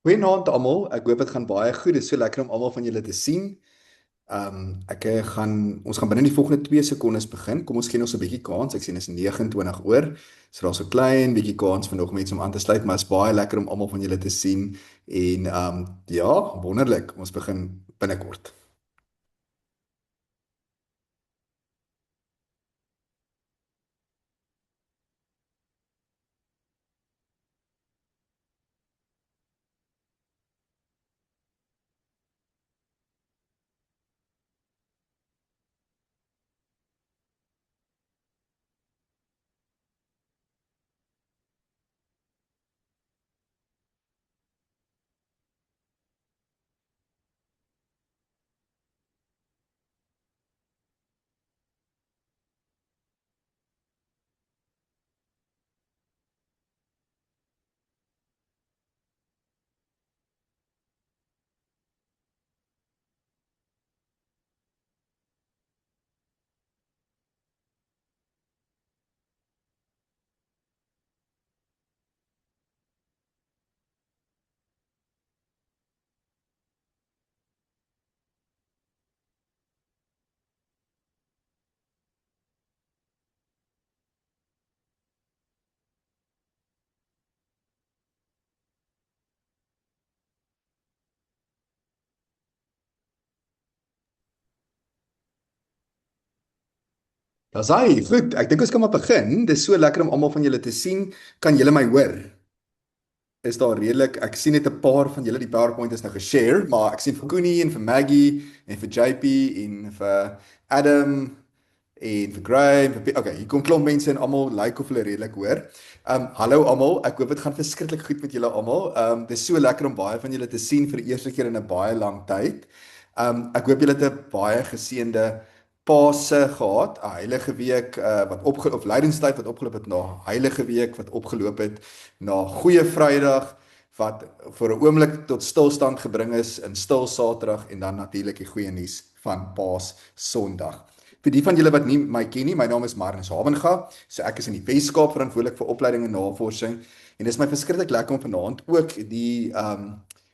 Goeienaand almal. Ek hoop dit gaan baie goed. Dit is so lekker om almal van julle te sien. Ons gaan binne die volgende 2 sekondes begin. Kom ons gee ons 'n bietjie kans. Ek sien is 29 oor. So daar's 'n klein bietjie kans vir nog mense om aan te sluit, maar dit is baie lekker om almal van julle te sien en ja, wonderlik. Ons begin binnekort. Daar's hy. Goed, ek dink ons kan maar begin. Dis so lekker om almal van julle te sien. Kan julle my hoor? Is daar redelik, ek sien net 'n paar van julle die PowerPoint is nou geshare, maar ek sien vir Koenie en vir Maggie en vir JP en vir Adam en vir Graham, okay, hier kom klomp mense en almal lyk of hulle redelik hoor. Hallo almal, ek hoop dit gaan verskriklik goed met julle almal. Dis so lekker om baie van julle te sien vir die eerste keer in 'n baie lang tyd. Ek hoop julle het 'n baie geseënde Paase gehad, 'n heilige week of Lydenstyd wat opgeloop het na heilige week wat opgeloop het na Goeie Vrydag wat vir 'n oomblik tot stilstand gebring is in Stil Saterdag en dan natuurlik die goeie nuus van Paas Sondag. Vir die van julle wat nie my ken nie, my naam is Marnus Havenga. So ek is in die Weskaap verantwoordelik vir opleiding en navorsing en dit is my verskriklik lekker om vanaand ook die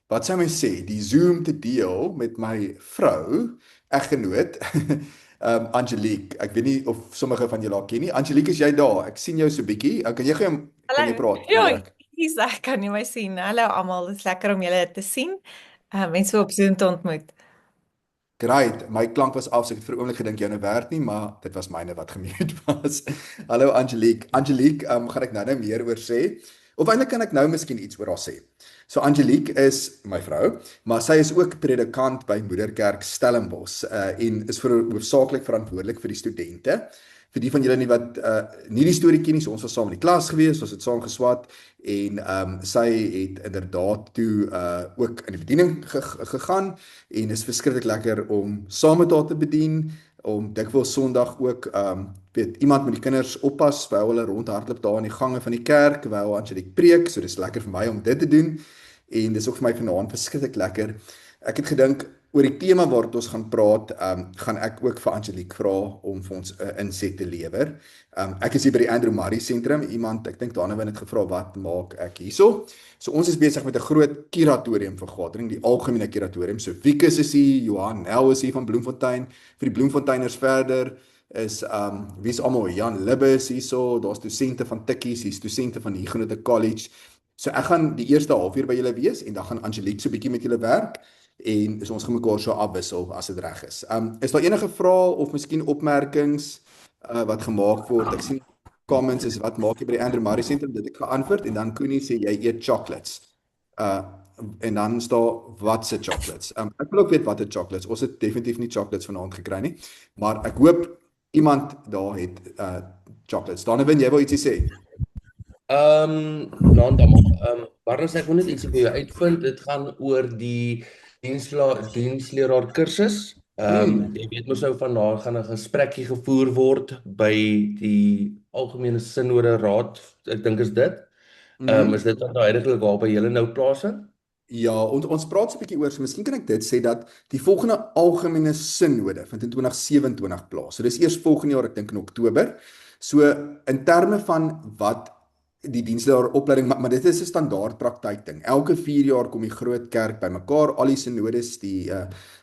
wat sou my sê, die Zoom te deel met my vrou, eggenoot, Angelique. Ek weet nie of sommige van julle haar ken nie. Angelique, is jy daar? Ek sien jou so bietjie. Kan jy Hallo. praat? Ja, Wonderlik. hier's ek kan jy my sien. Hallo almal, dit is lekker om julle te sien. Mense op Zoom te ontmoet. Great. My klank was af, so ek het vir 'n oomblik gedink jy nou werk nie, maar dit was myne wat gemute was. Hallo Angelique. Angelique, gaan ek nou meer oor sê. Of eintlik kan ek nou miskien iets oor haar sê. So Angelique is my vrou, maar sy is ook predikant by Moederkerk Stellenbosch en is hoofsaaklik verantwoordelik vir die studente. Vir die van julle nie wat nie die storie ken nie, so ons was saam in die klas gewees, ons het saam geswat en sy het inderdaad toe ook in die bediening gegaan en is verskriklik lekker om saam met haar te bedien, om dikwels Sondag ook weet iemand met die kinders oppas terwyl hulle rondhardloop daar in die gange van die kerk terwyl Angelique preek, so dis lekker vir my om dit te doen en dis ook vir my vanaand verskriklik lekker. Ek het gedink oor die tema waaroor ons gaan praat, gaan ek ook vir Angelique vra om vir ons 'n inset te lewer. Ek is hier by die Andrew Murray Sentrum. Ek dink Danewyn het gevra wat maak ek hierso. So ons is besig met 'n groot kuratorium vergadering, die algemene kuratorium. So Wieke is hier, Johan Nel is hier van Bloemfontein. Vir die Bloemfonteiners verder is wie's almal, Jan Libbe is hierso, daar's dosente van Tikkies, hier's dosente van Huguenot College. So ek gaan die eerste halfuur by julle wees en dan gaan Angelique so 'n bietjie met julle werk en so ons gaan mekaar so afwissel as dit reg is. Is daar enige vrae of miskien opmerkings wat gemaak word? Ek sien comments is wat maak jy by die Andrew Murray Sentrum? Dit ek geantwoord en dan Koenie sê jy eet chocolates. Uh en dan staan wat se chocolates. Ek wil ook weet watter chocolates. Ons het definitief nie chocolates vanaand gekry nie, maar ek hoop iemand daar het chocolates. Donovan, jy wil ietsie sê? Naand almal. Barnes, ek wil net ietsie vir jou uitvind. Dit gaan oor die diensleraar kursus. Jy weet mos nou vandag gaan 'n gesprekkie gevoer word by die Algemene Sinode Raad. Ek dink is dit. Mhm. Is dit wat nou heidaglik waar by julle nou plaasvind? Ja, ons praat so 'n bietjie oor, so miskien kan ek dit sê dat die volgende algemene sinode vind in 2027 plaas. So dis eers volgende jaar, ek dink in Oktober. So in terme van wat die diensleraar maar dit is 'n standaard praktyk ding. Elke 4 jaar kom die groot kerk bymekaar, al die synodes, die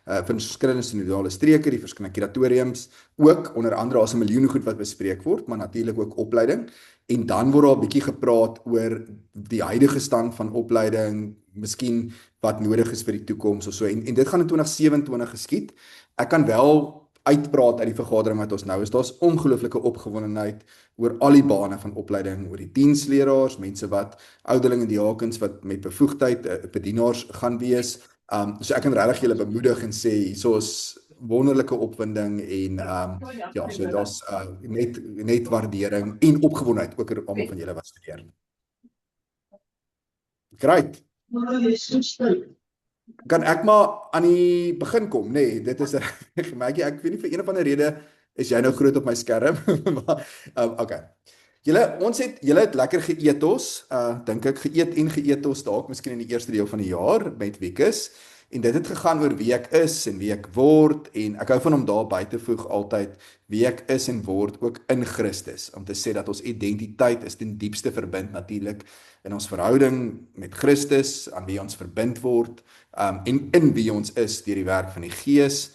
verskillende synodale streke, die verskillende kuratoriums, ook onder andere daar's 'n miljoen goed wat bespreek word, maar natuurlik ook opleiding. En dan word daar 'n bietjie gepraat oor die huidige stand van opleiding, miskien wat nodig is vir die toekoms of so. En dit gaan in 2027 geskied. Ek kan wel uitpraat uit die vergadering wat ons nou is. Daar's ongelooflike opgewondenheid oor al die bane van opleiding, oor die diensleraars, mense wat ouderlinge en diakens wat met bevoegdheid bedienaars gaan wees. So ek kan regtig julle bemoedig en sê hierso is wonderlike opwinding en ja, so daar's net waardering en opgewondenheid ook oor almal van julle wat studeer. Great. Kan ek maar aan die begin kom, nee, dit is Maggie, ek weet nie vir een of ander rede is jy nou groot op my skerm, maar okay. Julle het lekker geëtos, dink ek geëtos dalk miskien in die eerste deel van die jaar met Wikus. En dit het gegaan oor wie ek is en wie ek word en ek hou van om daar by te voeg altyd wie ek is en word ook in Christus, om te sê dat ons identiteit is ten diepste verbind natuurlik in ons verhouding met Christus, aan wie ons verbind word, en in wie ons is deur die werk van die Gees.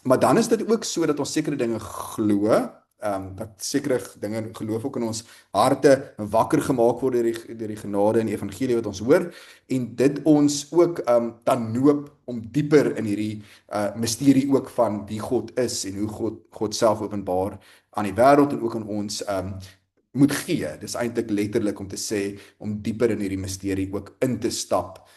Maar dan is dit ook so dat ons sekere dinge glo, dat sekere dinge geloof ook in ons harte wakker gemaak word deur die genade en die evangelie wat ons hoor, en dit ons ook dan noop om dieper in hierdie misterie ook van wie God is en hoe God self openbaar aan die wêreld en ook aan ons moet gee. Dis eintlik letterlik om te sê om dieper in hierdie misterie ook in te stap.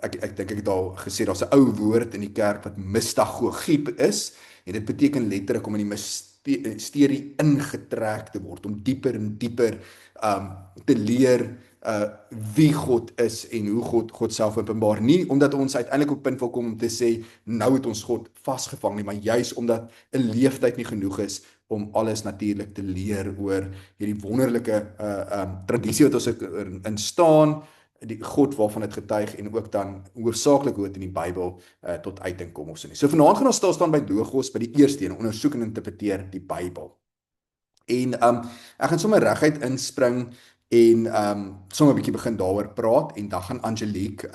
Ek dink ek het al gesê daar's 'n ou woord in die kerk wat mystagogie is en dit beteken letterlik om in die misterie ingetrek te word, om dieper en dieper te leer wie God is en hoe God self openbaar. Nie omdat ons uiteindelik op punt wil kom om te sê nou het ons God vasgevang nie, maar juis omdat 'n leeftyd nie genoeg is om alles natuurlik te leer oor hierdie wonderlike tradisie wat ons in staan, die God waarvan dit getuig en ook dan hoofsaaklik hoe dit in die Bybel tot uiting kom of so nie. So vanaand gaan ons staan by Logos, by die eerste een, ondersoek en interpreteer die Bybel. En ek gaan sommer reguit inspring en sommer 'n bietjie begin daaroor praat en dan gaan Angelique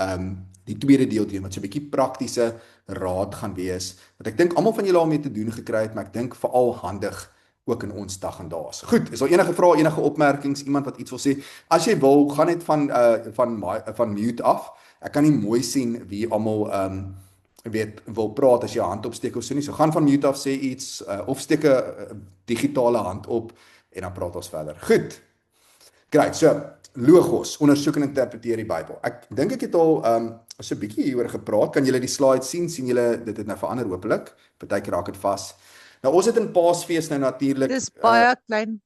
die tweede deel doen wat so 'n bietjie praktiese raad gaan wees wat ek dink almal van julle al mee te doen gekry het, maar ek dink veral handig ook in ons dag en dae. Goed, is daar enige vrae, enige opmerkings, iemand wat iets wil sê? As jy wil, gaan net van mute af. Ek kan nie mooi sien wie almal wil praat as jy 'n hand opsteek of so nie. So gaan van mute af, sê iets of steek 'n digitale hand op en dan praat ons verder. Goed. Great. So, Logos, ondersoek en interpreteer die Bybel. Ek dink ek het al so 'n bietjie hieroor gepraat. Kan julle die slides sien? Sien julle dit het nou verander hopelik? Partykeer raak dit vas. Nou ons het in Paasfees nou natuurlik Dis baie klein,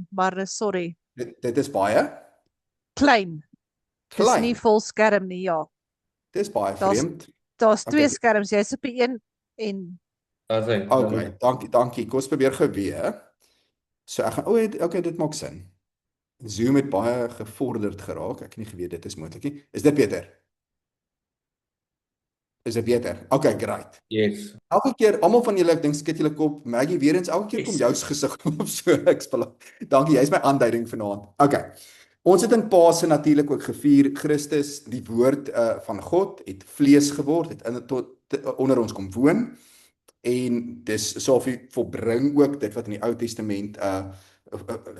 maar sorry. Dit is baie Klein. Dis klein. nie vol skerm nie, ja. Dis baie Daar's- vreemd. Daar's Okay. 2 skerms, jy's op die een en Okay, dankie. Kom ons probeer gou weer. So ek gaan okay, dit maak sin. Zoom het baie gevorderd geraak. Ek het nie geweet dit is moontlik nie. Is dit beter? Is dit beter? Okay, great. Yes. Elke keer, almal van julle, ek dink skud julle kop, Maggie weer eens, elke keer kom jou gesig op so, ek spel. Dankie, jy's my aanduiding vanaand. Okay. Ons het in Pasen natuurlik ook gevier, Christus, die woord van God, het vlees geword, het onder ons kom woon, en dis so volbring ook dit wat in die Ou Testament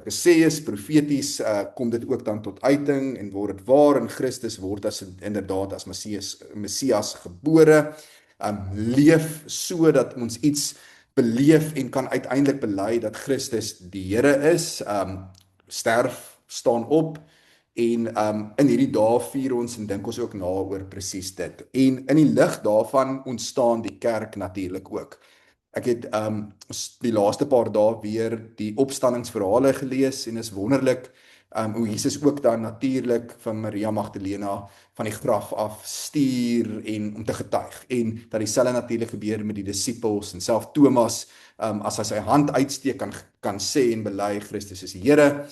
gesê is, profeties, kom dit ook dan tot uiting en word dit waar en Christus word inderdaad as Messias gebore, leef so dat ons iets beleef en kan uiteindelik bely dat Christus die Here is, sterf, staan op en in hierdie dae vier ons en dink ons ook na oor presies dit. En in die lig daarvan ontstaan die kerk natuurlik ook. Ek het die laaste paar dae weer die opstandingsverhale gelees en is wonderlik hoe Jesus ook dan natuurlik van Maria Magdalena van die graf af stuur en om te getuig. En dat dieselfde natuurlik gebeur met die disippels en self Thomas as hy sy hand uitsteek kan sê en bely Christus is die Here.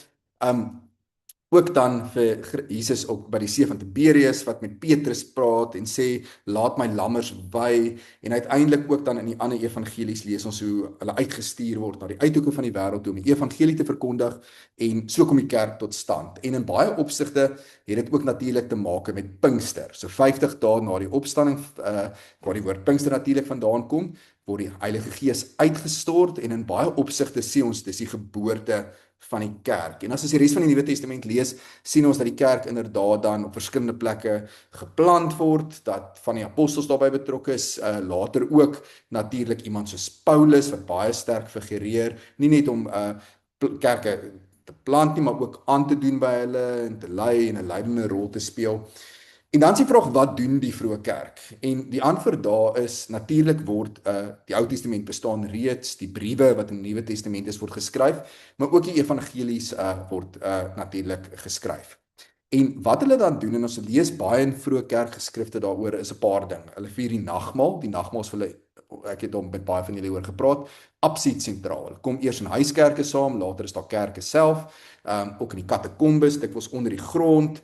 ook dan vir Jesus op by die see van Tiberius wat met Petrus praat en sê laat my lammers wy, en uiteindelik ook dan in die ander evangelies lees ons hoe hulle uitgestuur word na die uithoeke van die wêreld toe om die evangelie te verkondig, en so kom die kerk tot stand. En in baie opsigte het dit ook natuurlik te maak met Pinkster. So 50 dae na die opstanding, waar die woord Pinkster natuurlik vandaan kom, word die Heilige Gees uitgestort, en in baie opsigte sê ons dis die geboorte van die kerk. En as ons die res van die Nuwe Testament lees, sien ons dat die kerk inderdaad dan op verskillende plekke geplant word, dat van die apostels daarbey betrokke is, later ook natuurlik iemand soos Paulus wat baie sterk figureer, nie net om kerke te plant nie, maar ook aan te doen by hulle en te lei en 'n leidende rol te speel. En dan is die vraag, wat doen die vroeë kerk? En die antwoord daar is, natuurlik word die Ou Testament bestaan reeds, die briewe wat in die Nuwe Testament is word geskryf, maar ook die evangelies word natuurlik geskryf. En wat hulle dan doen, en ons lees baie in vroeë kerkgeskrifte daaroor, is 'n paar dinge. Hulle vier die nagmaal is vir hulle, ek het met baie van julle oor gepraat, absoluut sentraal. Hulle kom eers in huiskerke saam, later is daar kerke self, ook in die katakombes, dikwels onder die grond,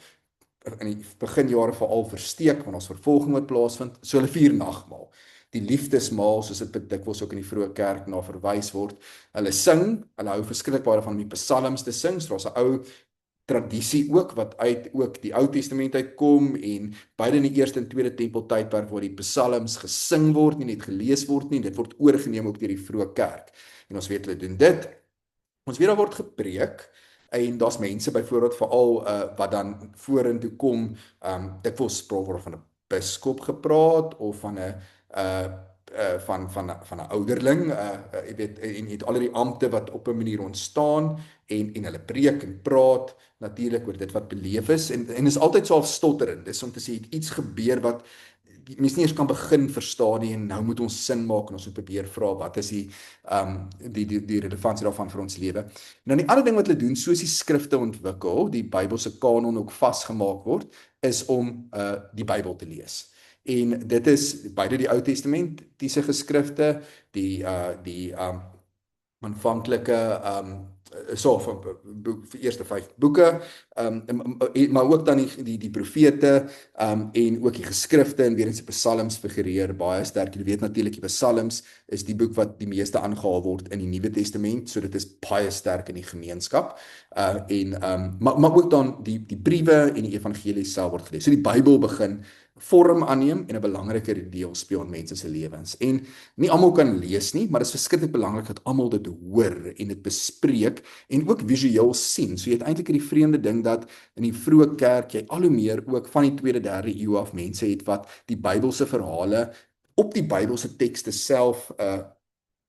in die beginjare veral versteek, want ons vervolging moet plaasvind, so hulle vier nagmaal. Die liefdesmaal, soos dit dikwels ook in die vroeë kerk na verwys word. Hulle sing, hulle hou verskriklik baie van die psalms te sing, so daar's 'n ou tradisie ook, wat uit ook die Ou Testament uitkom, en beide in die eerste en tweede tempeltydperk waar die psalms gesing word, nie net gelees word nie, dit word oorgeneem ook deur die vroeë kerk. En ons weet hulle doen dit. Ons weet daar word gepreek, en daar's mense byvoorbeeld veral wat dan vorentoe kom, dikwels spraak word van 'n biskop gepraat, of van 'n van 'n ouderling, jy weet, en jy het al die ampte wat op 'n manier ontstaan, en hulle preek en praat natuurlik oor dit wat beleef is, en is altyd so half stotterend. Dis om te sê iets gebeur wat mense nie eers kan begin verstaan nie, en nou moet ons sin maak, en ons moet probeer vra wat is die relevantie daarvan vir ons lewe. En dan die ander ding wat hulle doen, soos die skrifte ontwikkel, die Bybelse kanon ook vasgemaak word, is om die Bybel te lees. En dit is beide die Ou Testamentiese geskrifte, die aanvanklike vir eerste 5 boeke, maar ook dan die profete, en ook die geskrifte, en weer eens die psalms figureer baie sterk. Jy weet natuurlik die psalms is die boek wat die meeste aangehaal word in die Nuwe Testament, so dit is baie sterk in die gemeenskap, maar ook dan die briewe en die evangelie self word gelees. So die Bybel begin vorm aanneem en 'n belangriker deel speel in mense se lewens. En nie almal kan lees nie, maar dit is verskriklik belangrik dat almal dit hoor en dit bespreek en ook visueel sien. So jy het eintlik 'n vreemde ding dat in die vroeë kerk jy al hoe meer ook van die 2de, 3de eeu af mense het wat die Bybelse verhale op die Bybelse tekste self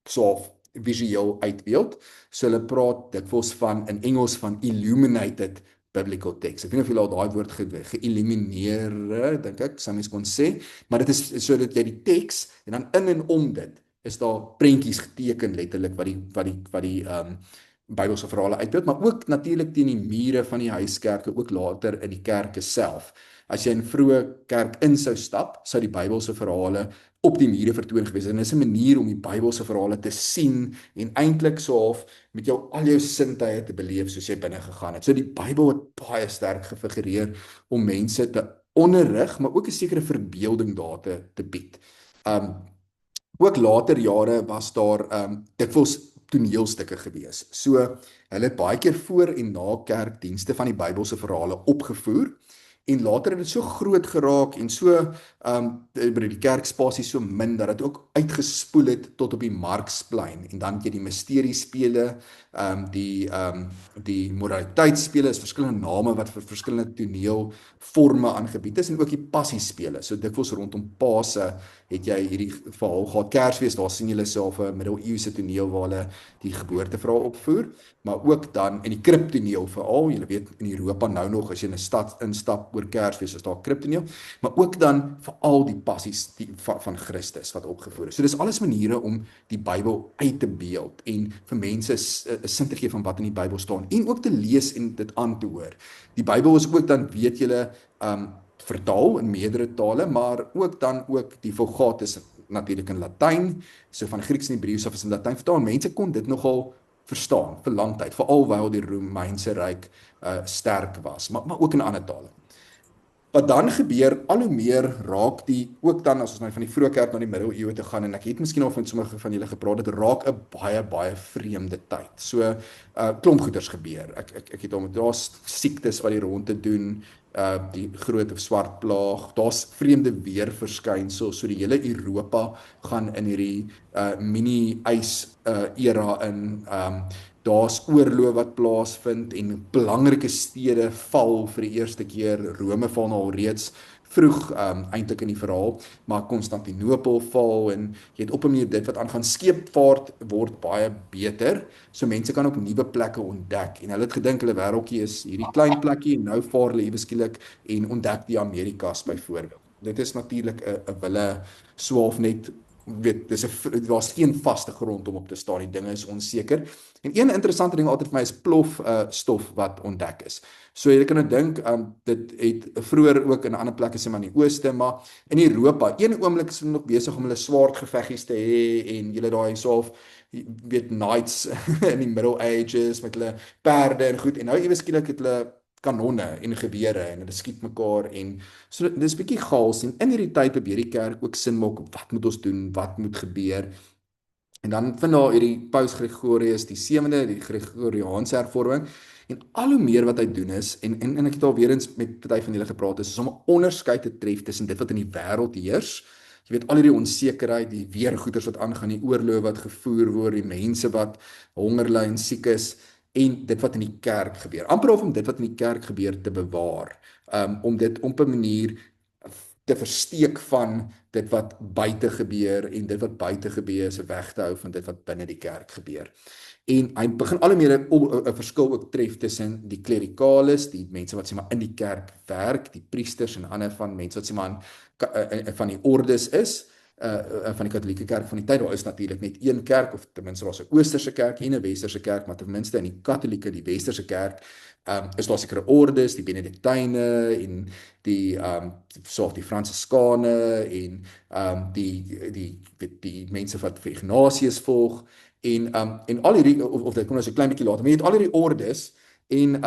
so visueel uitbeeld. So hulle praat dikwels van in Engels van illuminated biblical text. Ek weet nie of julle al daai woord geïllumineer, dink ek, sou mens kon sê, maar dit is sodat jy die teks en dan in en om dit is daar prentjies geteken letterlik wat die Bybelse verhale uitbeeld, maar ook natuurlik teen die mure van die huiskerke, ook later in die kerke self. As jy in vroeë kerk in sou stap, sou die Bybelse verhale op die mure vertoon gewees het. En dis 'n manier om die Bybelse verhale te sien en eintlik so half met al jou sintuie te beleef soos jy binne gegaan het. So die Bybel het baie sterk gefigureer om mense te onderrig, maar ook 'n sekere verbeelding daar te bied. Ook later jare was daar dikwels toneelstukke gewees. So hulle het baie keer voor en na kerkdienste van die Bybelse verhale opgevoer. En later het dit so groot geraak en so by die kerkspasie so min dat dit ook uitgespoel het tot op die Marksplein. En dan het jy die mysteriespele, die moraliteitsspele, is verskillende name wat vir verskillende toneelforme aangebied is, en ook die passiespele. So dikwels rondom Paase het jy hierdie verhaal gehad. Kersfees, daar sien julle self 'n middeleeuse toneel waar hulle die geboorteverhaal opvoer, maar ook dan in die kriptoneel veral. Julle weet in Europa nou nog as jy in 'n stad instap oor Kersfees is daar 'n kriptoneel, maar ook dan veral die passies van Christus wat opgevoer is. So dis alles maniere om die Bybel uit te beeld en vir mense 'n sin te gee van wat in die Bybel staan en ook te lees en dit aan te hoor. Die Bybel is ook dan, weet julle, vertaal in meerdere tale, maar ook dan ook die Vulgate is natuurlik in Latyn, so van Grieks en Hebreëus af is in Latyn vertaal. Mense kon dit nogal verstaan vir lang tyd, veral terwyl die Romeinse ryk sterk was, maar ook in ander tale. Wat dan gebeur, al hoe meer raak ook dan as ons nou van die vroeë kerk na die middeleeue te gaan, en ek het miskien al van sommige van julle gepraat, dit raak 'n baie vreemde tyd. So klomp goeders gebeur. Ek het daar's siektes wat die ronde doen, die groot swart plaag, daar's vreemde weerverskynsels, so die hele Europa gaan in hierdie mini ys era in. Daar's oorloë wat plaasvind en belangrike stede val vir die eerste keer. Rome val nou al reeds vroeg eintlik in die verhaal, maar Konstantinopel val en jy het op 'n manier dit wat aangaan. Skeepvaart word baie beter, so mense kan ook nuwe plekke ontdek en hulle het gedink hulle wêreldjie is hierdie klein plekkie en nou vaar hulle ewe skielik en ontdek die Amerikas byvoorbeeld. Dit is natuurlik 'n wille swaaf net daar's geen vaste grond om op te staan, die dinge is onseker. En een interessante ding altyd vir my is plofstof wat ontdek is. So jy kan nou dink, dit het vroeër ook in ander plekke sê maar in die ooste, maar in Europa, een oomblik is hulle nog besig om hulle swaardgeveggies te hê en julle daai so knights in die Middle Ages met hulle perde en goed, en nou ewe skielik het hulle kanonne en gewere en hulle skiet mekaar en so dis bietjie chaos en in hierdie tyd probeer die kerk ook sin maak op wat moet ons doen, wat moet gebeur. En dan vind daar hierdie Paus Gregorius die 7de, die Gregoriaanse hervorming, en al hoe meer wat hy doen is en ek het al weer eens met party van julle gepraat is om 'n onderskeid te tref tussen dit wat in die wêreld heers. Jy weet al hierdie onsekerheid, die weergoeders wat aangaan, die oorloë wat gevoer word, die mense wat honger ly en siek is, en dit wat in die kerk gebeur. Amper of om dit wat in die kerk gebeur te bewaar, om dit op 'n manier te versteek van dit wat buite gebeur en dit wat buite gebeur is weg te hou van dit wat binne die kerk gebeur. En hy begin al hoe meer 'n verskil ook tref tussen die klerikales, die mense wat sê maar in die kerk werk, die priesters en ander van mense wat sê maar van die ordes is, van die Katolieke kerk van die tyd. Daar is natuurlik net een kerk, of ten minste daar's 'n Oosterse kerk en 'n Westerse kerk, maar ten minste in die Katolieke, die Westerse kerk, is daar sekere ordes, die Benediktyne en die die Fransiskane en die mense wat vir Ignatius volg en al hierdie of dit kom nou so 'n klein bietjie later, maar jy het al hierdie ordes en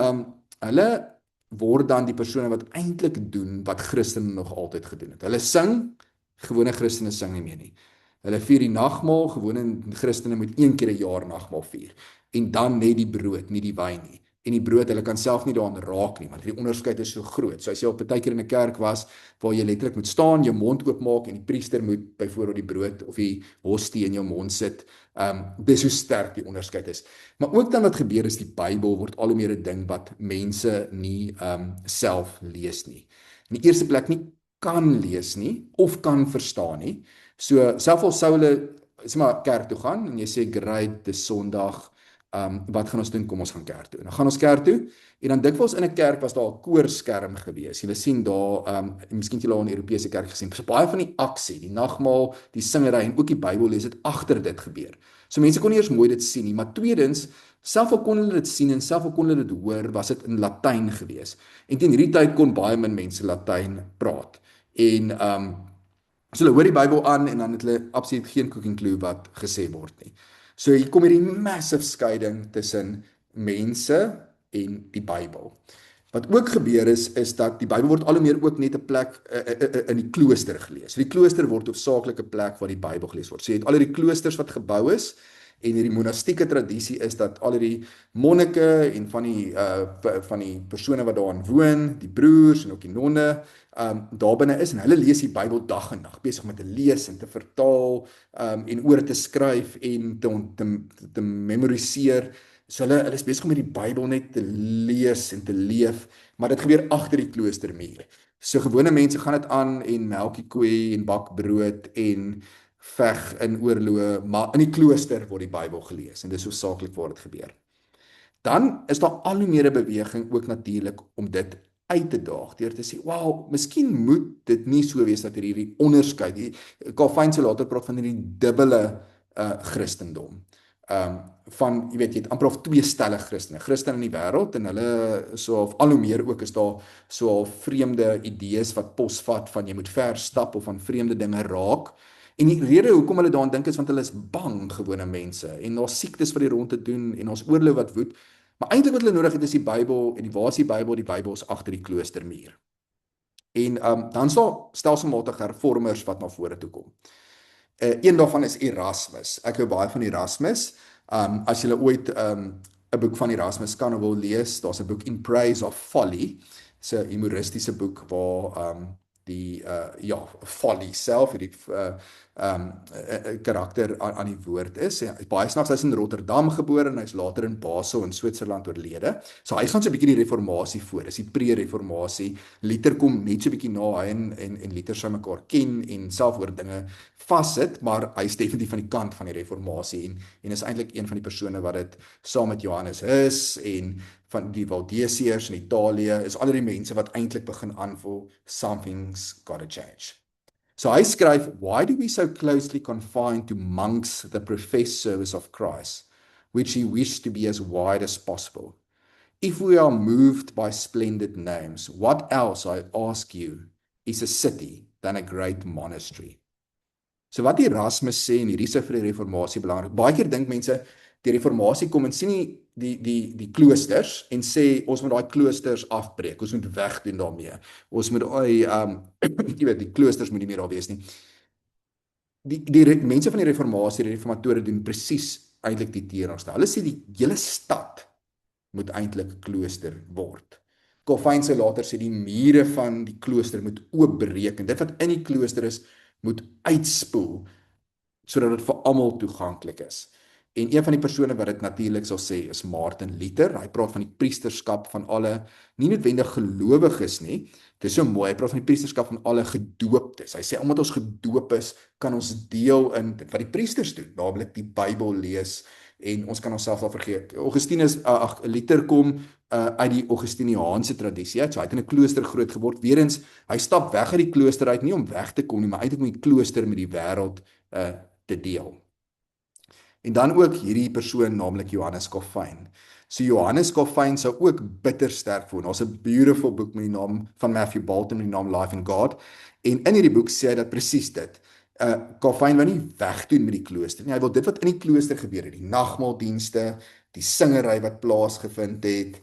hulle word dan die persone wat eintlik doen wat Christene nog altyd gedoen het. Hulle sing. Gewone Christene sing nie meer nie. Hulle vier die nagmaal, gewone Christene moet 1 keer 'n jaar nagmaal vier. En dan net die brood, nie die wyn nie. En die brood, hulle kan self nie daaraan raak nie, want die onderskeid is so groot. So as jy op 'n partykeer in 'n kerk was waar jy letterlik moet staan, jou mond oopmaak en die priester moet byvoorbeeld die brood of die hostie in jou mond sit. Dis hoe sterk die onderskeid is. Maar ook dan wat gebeur is die Bybel word al hoe meer 'n ding wat mense nie self lees nie. In die eerste plek nie kan lees nie, of kan verstaan nie. So, selfs al sou hulle, sê maar, kerk toe gaan, en jy sê, great, dis Sondag, wat gaan ons doen? Kom ons gaan kerk toe. Nou gaan ons kerk toe, en dan dikwels in 'n kerk was daar 'n koorskerm gewees. Jy sien daar, miskien jy al in die Europese kerk gesien, so baie van die aksie, die nagmaal, die singery, en ook die Bybel lees het agter dit gebeur. So mense kon nie eers mooi dit sien nie, maar tweedens, selfs al kon hulle dit sien en selfs al kon hulle dit hoor, was dit in Latyn gewees. En teen hierdie tyd kon baie min mense Latyn praat. En so hulle hoor die Bybel aan en dan het hulle absoluut geen cooking clue wat gesê word nie. So hier kom hierdie massive skeiding tussen mense en die Bybel. Wat ook gebeur is dat die Bybel word al hoe meer ook net 'n plek in die klooster gelees. So die klooster word hoofsaaklik 'n plek waar die Bybel gelees word. So jy het al hierdie kloosters wat gebou is, en hierdie monastieke tradisie is dat al hierdie monnike en van die persone wat daarin woon, die broers en ook die nonne, daar binne is, en hulle lees die Bybel dag en nag, besig met te lees en te vertaal, en oor te skryf en te memoriseer. So hulle is besig om met die Bybel net te lees en te leef, maar dit gebeur agter die kloostermuur. So gewone mense gaan dit aan en melk die koei en bak brood en veg in oorloë, maar in die klooster word die Bybel gelees en dis hoofsaaklik waar dit gebeur. Dan is daar al hoe meer 'n beweging ook natuurlik om dit uit te daag, deur te sê, wow, miskien moet dit nie so wees dat hierdie onderskeid, Calvin sou later praat van hierdie dubbele Christendom. Van, jy weet, jy het amper of twee stellig Christene in die wêreld, en hulle so al hoe meer ook is daar so vreemde idees wat posvat van jy moet ver stap of van vreemde dinge raak, En die rede hoekom hulle daaraan dink is want hulle is bang, gewone mense, en daar's siektes wat die rond te doen en ons oorlog wat woed. Maar eintlik wat hulle nodig het is die Bybel en waar is die Bybel? Die Bybel is agter die kloostermuur. En dan is daar stelselmatige hervormers wat na vore toe kom. Een daarvan is Erasmus. Ek hou baie van Erasmus. As jy ooit 'n boek van Erasmus kan wil lees, daar's 'n boek In Praise of Folly. Dit's 'n humoristiese boek waar die folly self, die karakter aan die woord is. Hy is baie snaaks, hy's in Rotterdam gebore en hy's later in Basel in Switserland oorlede. So hy gaan so 'n bietjie die reformatie voor. Dis die pre-reformatie. Luther kom net so 'n bietjie na hy en Luther sou mekaar ken en self oor dinge vassit, maar hy is definitief van die kant van die reformatie en is eintlik een van die persone wat dit saam met Johannes Hus en van die Waldensiërs in Italië is al die mense wat eintlik begin aanvoel something's gotta change. So hy skryf, why do we so closely confine to monks the professed service of Christ, which he wished to be as wide as possible? If we are moved by splendid names, what else, I ask you, is a city than a great monastery? So wat Erasmus sê, en hierdie is vir die reformatie belangrik, baie keer dink mense, die reformatie kom en sien nie die kloosters en sê, ons moet daai kloosters afbreek, ons moet wegdoen daarmee, ons moet jy weet, die kloosters moet nie meer daar wees nie. Die mense van die reformatie, die reformatore doen presies eintlik die teenoorgestelde. Hulle sê die hele stad moet eintlik klooster word. Calvin sou later sê die mure van die klooster moet oopbreek en dit wat in die klooster is, moet uitspoel sodat dit vir almal toeganklik is. En een van die persone wat dit natuurlik sal sê is Martin Luther. Hy praat van die priesterskap van alle, nie noodwendig gelowiges nie. Dit is so mooi, hy praat van die priesterskap van alle gedooptes. Hy sê omdat ons gedoop is, kan ons deel in wat die priesters doen, naamlik die Bybel lees en ons kan onsself al vergeet. Luther kom uit die Augustiniaanse tradisie, so hy het in 'n klooster groot geword. Weerens, hy stap weg uit die klooster uit, nie om weg te kom nie, maar eintlik om die klooster met die wêreld te deel. En dan ook hierdie persoon, naamlik Johannes Calvin. So Johannes Calvin sou ook bitter sterk voel. Daar's 'n beautiful boek met die naam van Matthew Bolton met die naam Life in God. En in hierdie boek sê hy dat presies dit. Calvin wil nie wegdoen met die klooster nie. Hy wil dit wat in die klooster gebeur het, die nagmaaldienste, die singery wat plaasgevind het,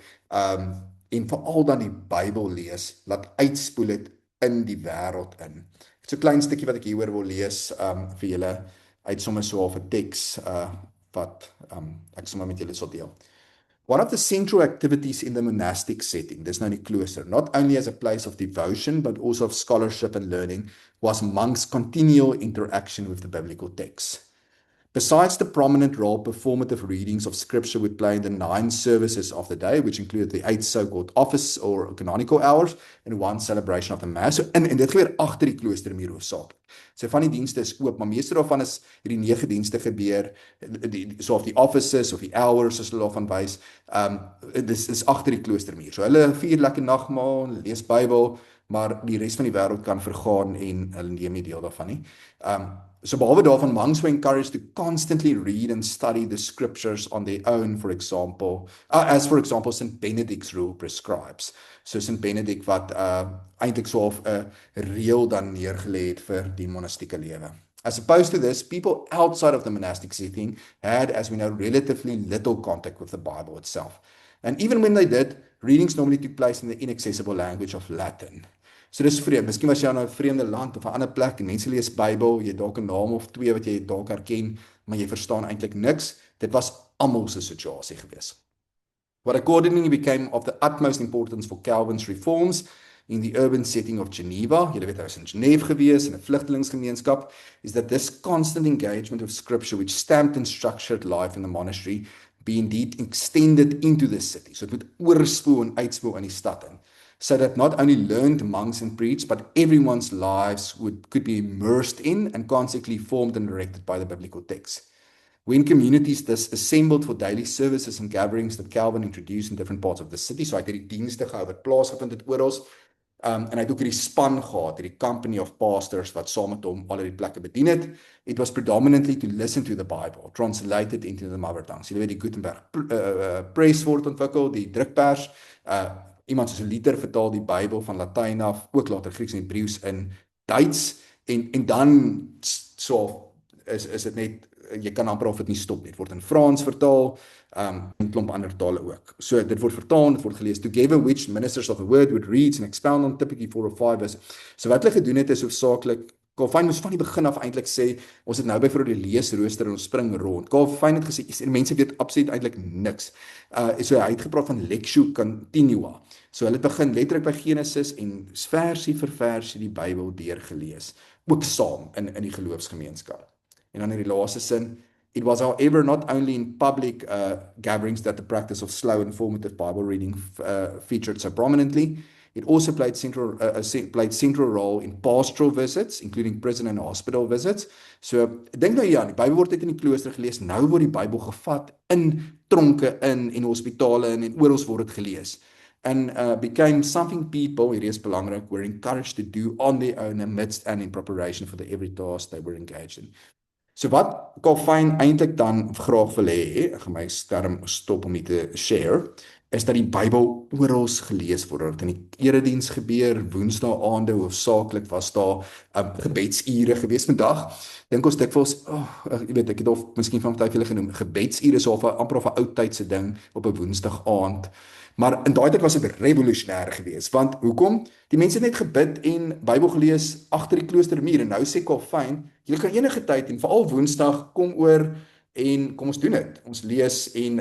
en veral dan die Bybel lees, laat uitspoel het in die wêreld in. So 'n klein stukkie wat ek hieroor wil lees vir julle uit sommer so 'n teks wat ek sommer met julle sal deel. One of the central activities in the monastic setting, dis nou die klooster, not only as a place of devotion but also of scholarship and learning, was monks' continual interaction with the biblical text. Besides the prominent role performative readings of scripture would play in the 9 services of the day, which included the 8 so-called office or canonical hours and 1 celebration of the mass. So en dit gebeur agter die kloostermuur hoofsaaklik. So van die dienste is oop, maar meeste daarvan is hierdie 9 dienste gebeur, so of die offices of die hours as hulle daarvan wys, dis is agter die kloostermuur. So hulle vier lekker nagmaal, lees Bybel, maar die res van die wêreld kan vergaan en hulle neem nie deel daarvan nie. So behalwe daarvan, monks were encouraged to constantly read and study the scriptures on their own, for example, as for example St. Benedict's rule prescribes. So St. Benedict wat eintlik so 'n reël dan neergelê het vir die monastieke lewe. As opposed to this, people outside of the monastic setting had, as we know, relatively little contact with the Bible itself. And even when they did, readings normally took place in the inaccessible language of Latin. So dis vreemd. Miskien was jy in 'n vreemde land of 'n ander plek en mense lees Bybel, jy dalk 'n naam of 2 wat jy dalk herken, maar jy verstaan eintlik niks. Dit was almal se situasie gewees. What accordingly became of the utmost importance for Calvin's reforms in the urban setting of Geneva, jy weet hy was in Genève gewees in 'n vlugtelingsgemeenskap, is that this constant engagement with scripture which stamped and structured life in the monastery be indeed extended into the city. So dit moet oorspoel en uitspoel in die stad in. So that not only learned monks and priests, but everyone's lives could be immersed in and consequently formed and directed by the biblical text. When communities thus assembled for daily services and gatherings that Calvin introduced in different parts of the city, so hy het hierdie dienste gehou wat plaasgevind het oral, en hy het ook hierdie span gehad, hierdie company of pastors wat saam met hom al die plekke bedien het. It was predominantly to listen to the Bible, translated into the mother tongue. So jy weet die Gutenberg press word ontwikkel, die drukpers, iemand soos Luther vertaal die Bybel van Latyn af, ook later Grieks en Hebreëus in Duits, en dan so is dit net jy kan amper of dit nie stop nie. Dit word in Frans vertaal, en 'n klomp ander tale ook. So dit word vertaal, dit word gelees. Together which ministers of the word would read and expound on typically 4 or 5 verses. So wat hulle gedoen het is hoofsaaklik Calvin moes van die begin af eintlik sê ons het nou byvoorbeeld die leesrooster en ons spring rond. Calvin het gesê die mense weet absoluut eintlik niks. So hy het gepraat van lectio continua. So hulle het begin letterlik by Genesis en versie vir versie die Bybel deurgelees, ook saam in die geloofsgemeenskap. En dan in die laaste sin, it was however not only in public gatherings that the practice of slow informative Bible reading featured so prominently. It also played central role in pastoral visits, including prison and hospital visits. So ek dink nou ja, die Bybel word net in die klooster gelees. Nou word die Bybel gevat in tronke in hospitale en oral word dit gelees. And became something people, hierdie is belangrik, were encouraged to do on their own amidst and in preparation for the every task they were engaged in. So wat Calvin eintlik dan graag wil hê, ek gaan my term stop om dit te share, is dat die Bybel oral gelees word. In die erediens gebeur, woensdae-aande hoofsaaklik was daar gebedsure gewees. Vandag dink ons dikwels, jy weet, ek het of miskien van party julle genoem, gebedsure is amper of 'n ou tydse ding op 'n woensdag-aand. Maar in daai tyd was dit revolusionêr geweest, want hoekom? Die mense het net gebid en Bybel gelees agter die kloostermuur en nou sê Calvin, julle kan enige tyd en veral Woensdag kom oor en kom ons doen dit. Ons lees en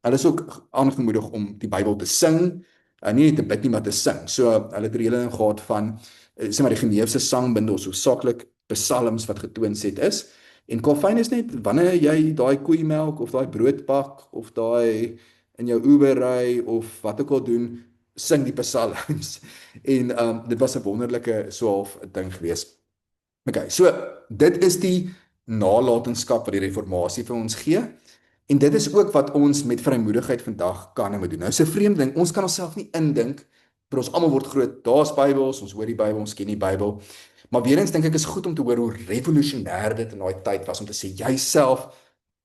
hulle is ook aangemoedig om die Bybel te sing, nie net te bid nie, maar te sing. So hulle het reëling gehad van sê maar die Geneefse sangbindels, hoofsaaklik psalms wat getoonset is. En Calvin is net wanneer jy daai koeimelk of daai brood bak of daai in jou Uber ry of wat ook al doen, sing die psalms. En dit was 'n wonderlike so half ding geweest. Okay, so dit is die nalatenskap wat die reformatie vir ons gee. En dit is ook wat ons met vrymoedigheid vandag kan en moet doen. Nou is 'n vreemde ding, ons kan onsself nie indink, maar ons almal word groot, daar's Bybels, ons hoor die Bybel, ons ken die Bybel. Maar weer eens dink ek is goed om te hoor hoe revolusionêr dit in daai tyd was om te sê jy self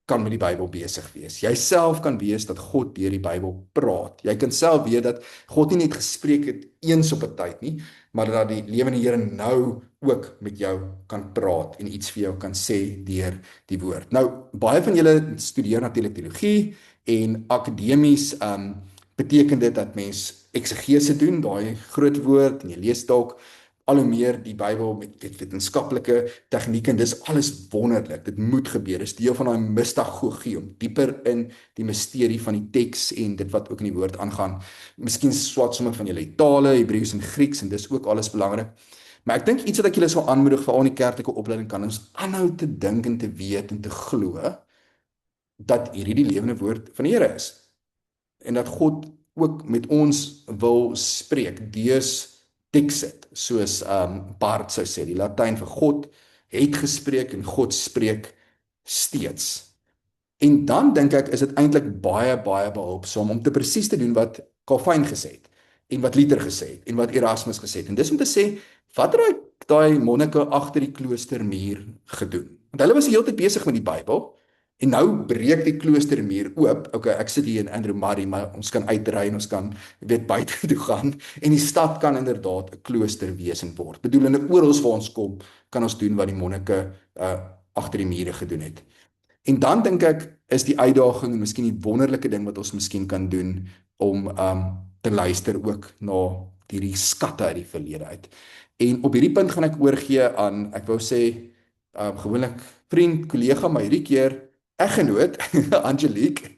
kan met die Bybel besig wees. Jy self kan weet dat God deur die Bybel praat. Jy kan self weet dat God nie net gespreek het eens op 'n tyd nie, maar dat die lewende Here nou ook met jou kan praat en iets vir jou kan sê deur die woord. Nou, baie van julle studeer natuurlik teologie en akademies beteken dit dat mens eksegese doen, daai groot woord en jy lees dalk al hoe meer die Bybel met wetenskaplike tegnieke en dis alles wonderlik. Dit moet gebeur. Dis deel van daai mistagogie om dieper in die misterie van die teks en dit wat ook in die woord aangaan. Miskien swat sommer van julle tale, Hebreëus en Grieks en dis ook alles belangrik. Maar ek dink iets wat ek julle sal aanmoedig vir al die kerklike opleiding kan ons aanhou te dink en te weet en te glo dat hierdie die lewende woord van die Here is. En dat God ook met ons wil spreek. Deus Dixit, soos Bart sou sê, die Latyn vir God het gespreek en God spreek steeds. En dan dink ek is dit eintlik baie behulpsaam om te presies te doen wat Calvin gesê het en wat Luther gesê het en wat Erasmus gesê het. En dis om te sê wat het daai monnike agter die kloostermuur gedoen? Want hulle was die hele tyd besig met die Bybel. En nou breek die kloostermuur oop. Okay, ek sit hier in Andrew Murray, maar ons kan uitry en ons kan buite toe gaan en die stad kan inderdaad 'n klooster wees en word. Bedoelende oral waar ons kom, kan ons doen wat die monnike agter die mure gedoen het. En dan dink ek is die uitdaging en miskien die wonderlike ding wat ons miskien kan doen om te luister ook na hierdie skatte uit die verlede uit. En op hierdie punt gaan ek oorgee aan, ek wou sê gewoonlik vriend, kollega, maar hierdie keer eggenoot Angelique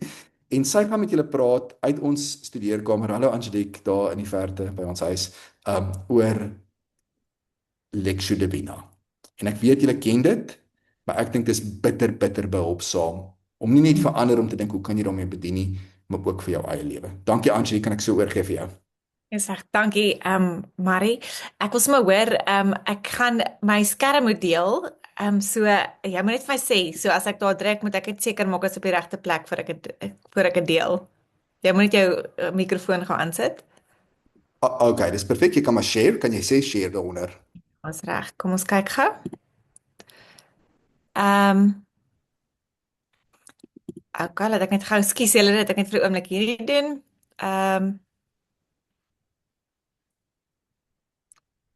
en sy gaan met julle praat uit ons studeerkamer. Hallo Angelique, daar in die verte by ons huis oor Lectio Divina. En ek weet julle ken dit, maar ek dink dis bitter behulpsaam om nie net vir ander om te dink hoe kan jy daarmee bedien nie, maar ook vir jou eie lewe. Dankie Angelique, kan ek so oorgee vir jou. Ja, sê dankie Marie. Ek wil sommer hoor ek gaan my skerm moet deel. So jy moet net vir my sê, so as ek daar druk, moet ek net seker maak dit is op die regte plek voor ek dit deel. Jy moet net jou mikrofoon gaan aansit. Okay, dis perfek. Jy kan maar share, kan jy sê share daaronder? Ons reg. Kom ons kyk gou. Okay, laat ek net gou skuis julle dat ek net vir 'n oomblik hierdie doen.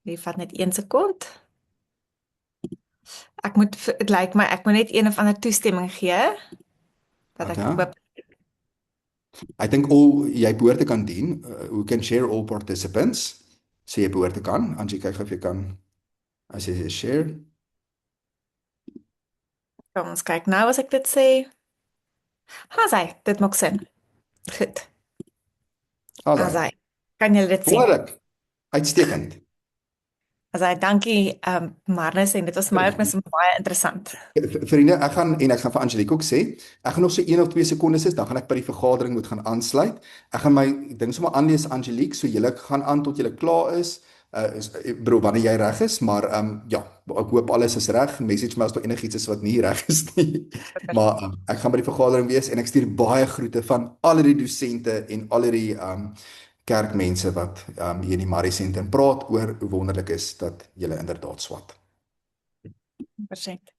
Die vat net 1 sekond. Dit lyk my ek moet net een of ander toestemming gee dat ek Ja. oop. I think jy behoort te kan dien. We can share all participants. So jy behoort te kan. Angie, kyk of jy kan as jy share. Kom ons kyk nou as ek dit sê. Asai, dit maak sin. Goed. Asai. Kan julle dit sien? Wonderlik. Uitstekend. Asai, dankie Marnus en dit was my ook net baie interessant. Vriende, ek gaan vir Angelique ook sê, ek gaan nog so 1 of 2 sekondes is, dan gaan ek by die vergadering moet gaan aansluit. Ek gaan my ding sommer aanlees Angelique, so julle gaan aan tot julle klaar is. Bro, wanneer jy reg is, maar ja, ek hoop alles is reg. Message my as daar enigiets is wat nie reg is nie. Maar ek gaan by die vergadering wees en ek stuur baie groete van al die dosente en al die kerkmense wat hier in die Marie Sentrum praat oor hoe wonderlik is dat julle inderdaad swat. 100%.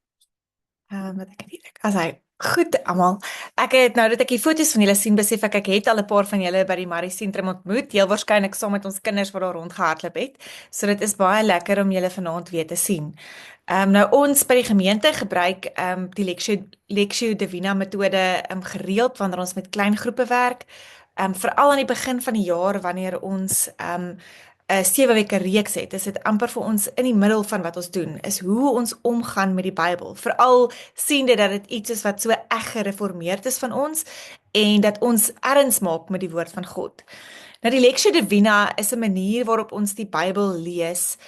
Wat ek hier asai. Goed almal. Ek het nou dat ek die foto's van julle sien, besef ek het al 'n paar van julle by die Marie Sentrum ontmoet, heel waarskynlik saam met ons kinders wat daar rondgehardloop het. So dit is baie lekker om julle vanaand weer te sien. Nou ons by die gemeente gebruik die Lectio Divina metode gereeld wanneer ons met klein groepe werk. Veral aan die begin van die jaar wanneer ons 'n 7 weke reeks het, is dit amper vir ons in die middel van wat ons doen, is hoe ons omgaan met die Bybel. Veral siende dat dit iets is wat so eg gereformeerd is van ons en dat ons erns maak met die woord van God. Nou die Lectio Divina is 'n manier waarop ons die Bybel lees,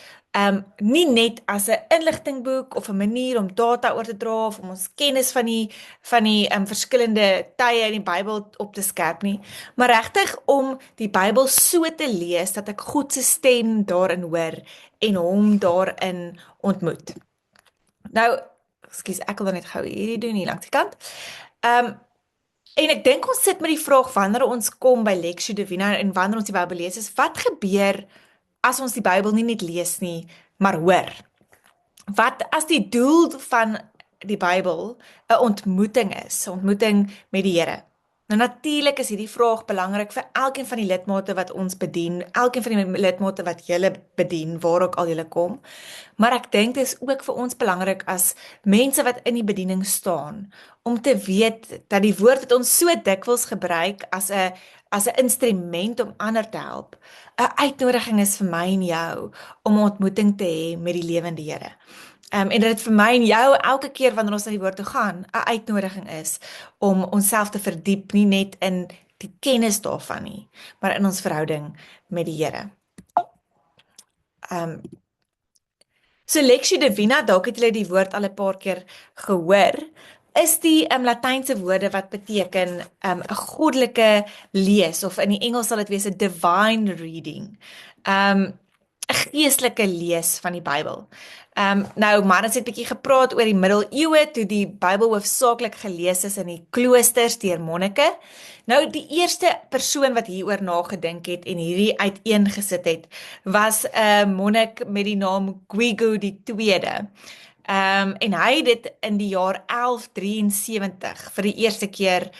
nie net as 'n inligtingboek of 'n manier om data oor te dra of om ons kennis van die verskillende tye in die Bybel op te skerp nie, maar regtig om die Bybel so te lees dat ek God se stem daarin hoor en hom daarin ontmoet. Nou, ekskuus, ek wil dan net gou hierdie doen hier langs die kant. En ek dink ons sit met die vraag wanneer ons kom by Lectio Divina en wanneer ons die Bybel lees, is wat gebeur as ons die Bybel nie net lees nie, maar hoor? Wat as die doel van die Bybel 'n ontmoeting is, 'n ontmoeting met die Here? Nou natuurlik is hierdie vraag belangrik vir elkeen van die lidmate wat ons bedien, elkeen van die lidmate wat julle bedien, waar ook al julle kom. Maar ek dink dit is ook vir ons belangrik as mense wat in die bediening staan, om te weet dat die woord wat ons so dikwels gebruik as 'n instrument om ander te help, 'n uitnodiging is vir my en jou om 'n ontmoeting te hê met die lewende Here. En dat dit vir my en jou elke keer wanneer ons na die woord toe gaan, 'n uitnodiging is om onsself te verdiep, nie net in die kennis daarvan nie, maar in ons verhouding met die Here. So Lectio Divina, dalk het julle die woord al 'n paar keer gehoor, is die Latynse woorde wat beteken 'n goddelike lees, of in die Engels sal dit wees 'n divine reading. 'n Geestelike lees van die Bybel. Nou, Marnus het 'n bietjie gepraat oor die middeleeue toe die Bybel hoofsaaklik gelees is in die kloosters deur monnike. Nou, die eerste persoon wat hieroor nagedink het en hierdie uiteengesit het, was 'n monnik met die naam Guigu die Tweede. En hy het dit in die jaar 1173 vir die eerste keer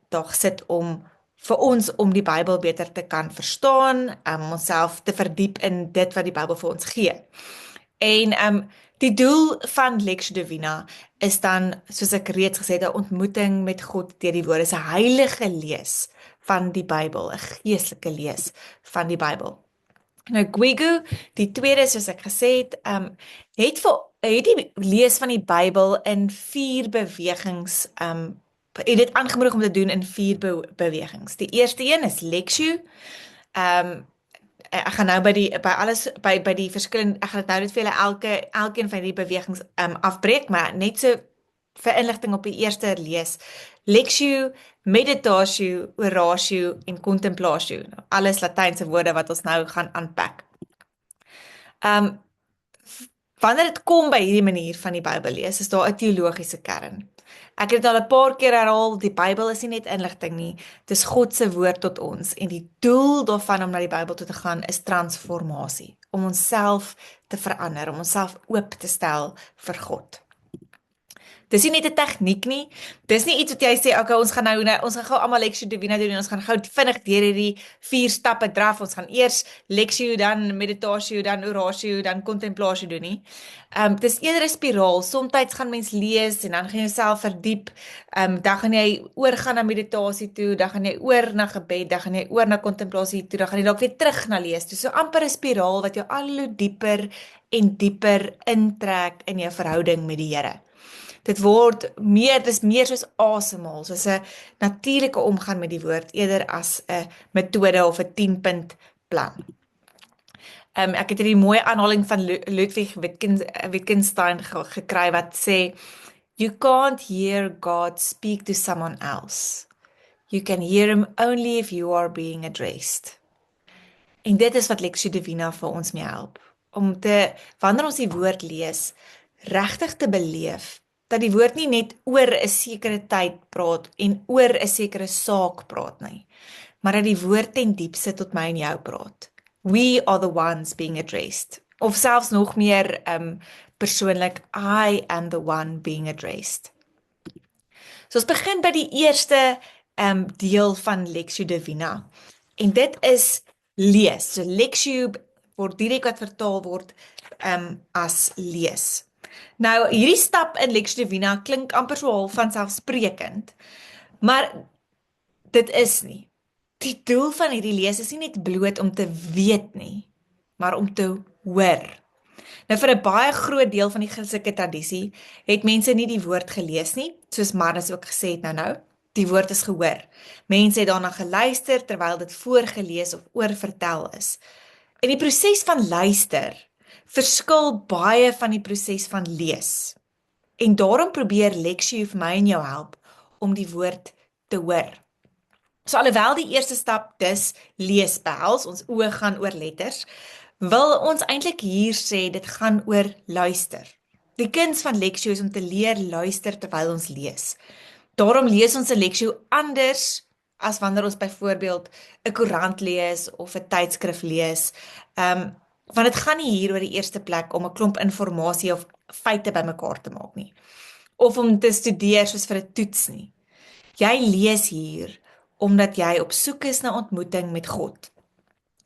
daar gesit om vir ons om die Bybel beter te kan verstaan, onsself te verdiep in dit wat die Bybel vir ons gee. En die doel van Lectio Divina is dan, soos ek reeds gesê het, 'n ontmoeting met God deur die woorde, 'n heilige lees van die Bybel, 'n geestelike lees van die Bybel. Nou Guigu, die tweede, soos ek gesê het, het die lees van die Bybel in 4 bewegings, het dit aangemoedig om te doen in 4 bewegings. Die eerste een is Lectio. Ek gaan nou by die verskillende, ek gaan dit nou net vir julle elkeen van hierdie bewegings afbreek, maar net so vir inligting op die eerste lees. Lectio, meditatio, oratio en contemplatio. Alles Latynse woorde wat ons nou gaan aanpak. Wanneer dit kom by hierdie manier van die Bybel lees, is daar 'n teologiese kern. Ek het dit al 'n paar keer herhaal, die Bybel is nie net inligting nie, dis God se woord tot ons en die doel daarvan om na die Bybel toe te gaan is transformasie, om onsself te verander, om onsself oop te stel vir God. Dis nie net 'n tegniek nie. Dis nie iets wat jy sê, okay, ons gaan gou almal Lectio Divina doen en ons gaan gou vinnig deur hierdie 4 stappe draf. Ons gaan eers Lectio, dan meditatio, dan oratio, dan contemplatio doen nie. Dis eerder 'n spiraal. Somstyds gaan mens lees en dan gaan jy jouself verdiep. Dan gaan jy oorgaan na meditasie toe, dan gaan jy oor na gebed, dan gaan jy oor na kontemplasie toe, dan gaan jy dalk weer terug na lees toe. So amper 'n spiraal wat jou al hoe dieper en dieper intrek in jou verhouding met die Here. Dis meer soos asemhaal, soos 'n natuurlike omgaan met die woord, eerder as 'n metode of 'n 10-punt plan. Ek het hierdie mooi aanhaling van Ludwig Wittgenstein gekry wat sê, "You can't hear God speak to someone else. You can hear him only if you are being addressed." En dit is wat Lectio Divina vir ons mee help, wanneer ons die woord lees, regtig te beleef, dat die woord nie net oor 'n sekere tyd praat en oor 'n sekere saak praat nie, maar dat die woord ten diepste tot my en jou praat. We are the ones being addressed. Of selfs nog meer persoonlik, I am the one being addressed. So ons begin by die eerste deel van Lectio Divina. En dit is lees. So Lectio word direk wat vertaal word as lees. Nou, hierdie stap in Lectio Divina klink amper so half vanselfsprekend, maar dit is nie. Die doel van hierdie lees is nie net bloot om te weet nie, maar om te hoor. Nou vir 'n baie groot deel van die Christelike tradisie het mense nie die woord gelees nie, soos Marnus ook gesê het nou. Die woord is gehoor. Mense het daarna geluister terwyl dit voorgelees of oorvertel is. En die proses van luister verskil baie van die proses van lees. En daarom probeer Lectio vir my en jou help om die woord te hoor. So alhoewel die eerste stap dus lees behels, ons oë gaan oor letters, wil ons eintlik hier sê dit gaan oor luister. Die kuns van Lectio is om te leer luister terwyl ons lees. Daarom lees ons 'n Lectio anders as wanneer ons byvoorbeeld 'n koerant lees of 'n tydskrif lees. Want dit gaan nie hier oor die eerste plek om 'n klomp inligting of feite bymekaar te maak nie, of om te studeer soos vir 'n toets nie. Jy lees hier omdat jy op soek is na ontmoeting met God.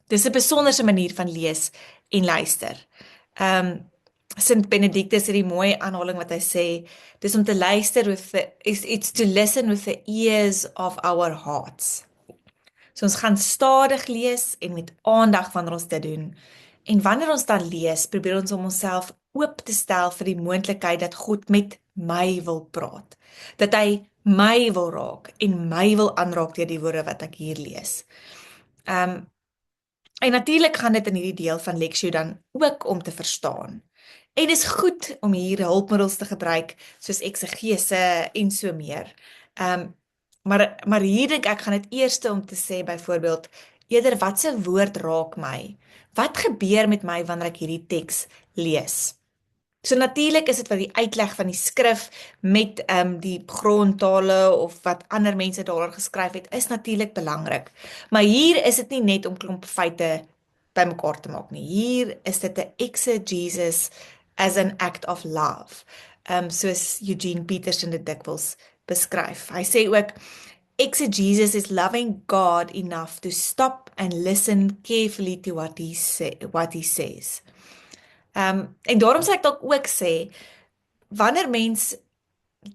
Dis 'n besonderse manier van lees en luister. Sint Benedictus het die mooi aanhaling wat hy sê, dis om te luister it's to listen with the ears of our hearts. So ons gaan stadig lees en met aandag wanneer ons dit doen. En wanneer ons dan lees, probeer ons om onsself oop te stel vir die moontlikheid dat God met my wil praat. Dat hy my wil raak en my wil aanraak deur die woorde wat ek hier lees. En natuurlik gaan dit in hierdie deel van Lectio dan ook om te verstaan. En dis goed om hier hulpmiddels te gebruik, soos eksegese en so meer. Maar hier dink ek gaan dit eerste om te sê byvoorbeeld, eerder watse woord raak my? Wat gebeur met my wanneer ek hierdie teks lees? So natuurlik is dit wat die uitleg van die skrif met die grondtale of wat ander mense daaroor geskryf het, is natuurlik belangrik. Maar hier is dit nie net om klomp feite bymekaar te maak nie. Hier is dit 'n exegesis as an act of love. Soos Eugene Peterson dit dikwels beskryf. Hy sê ook, exegesis is loving God enough to stop and listen carefully to what he says. En daarom sal ek dalk ook sê, wanneer mens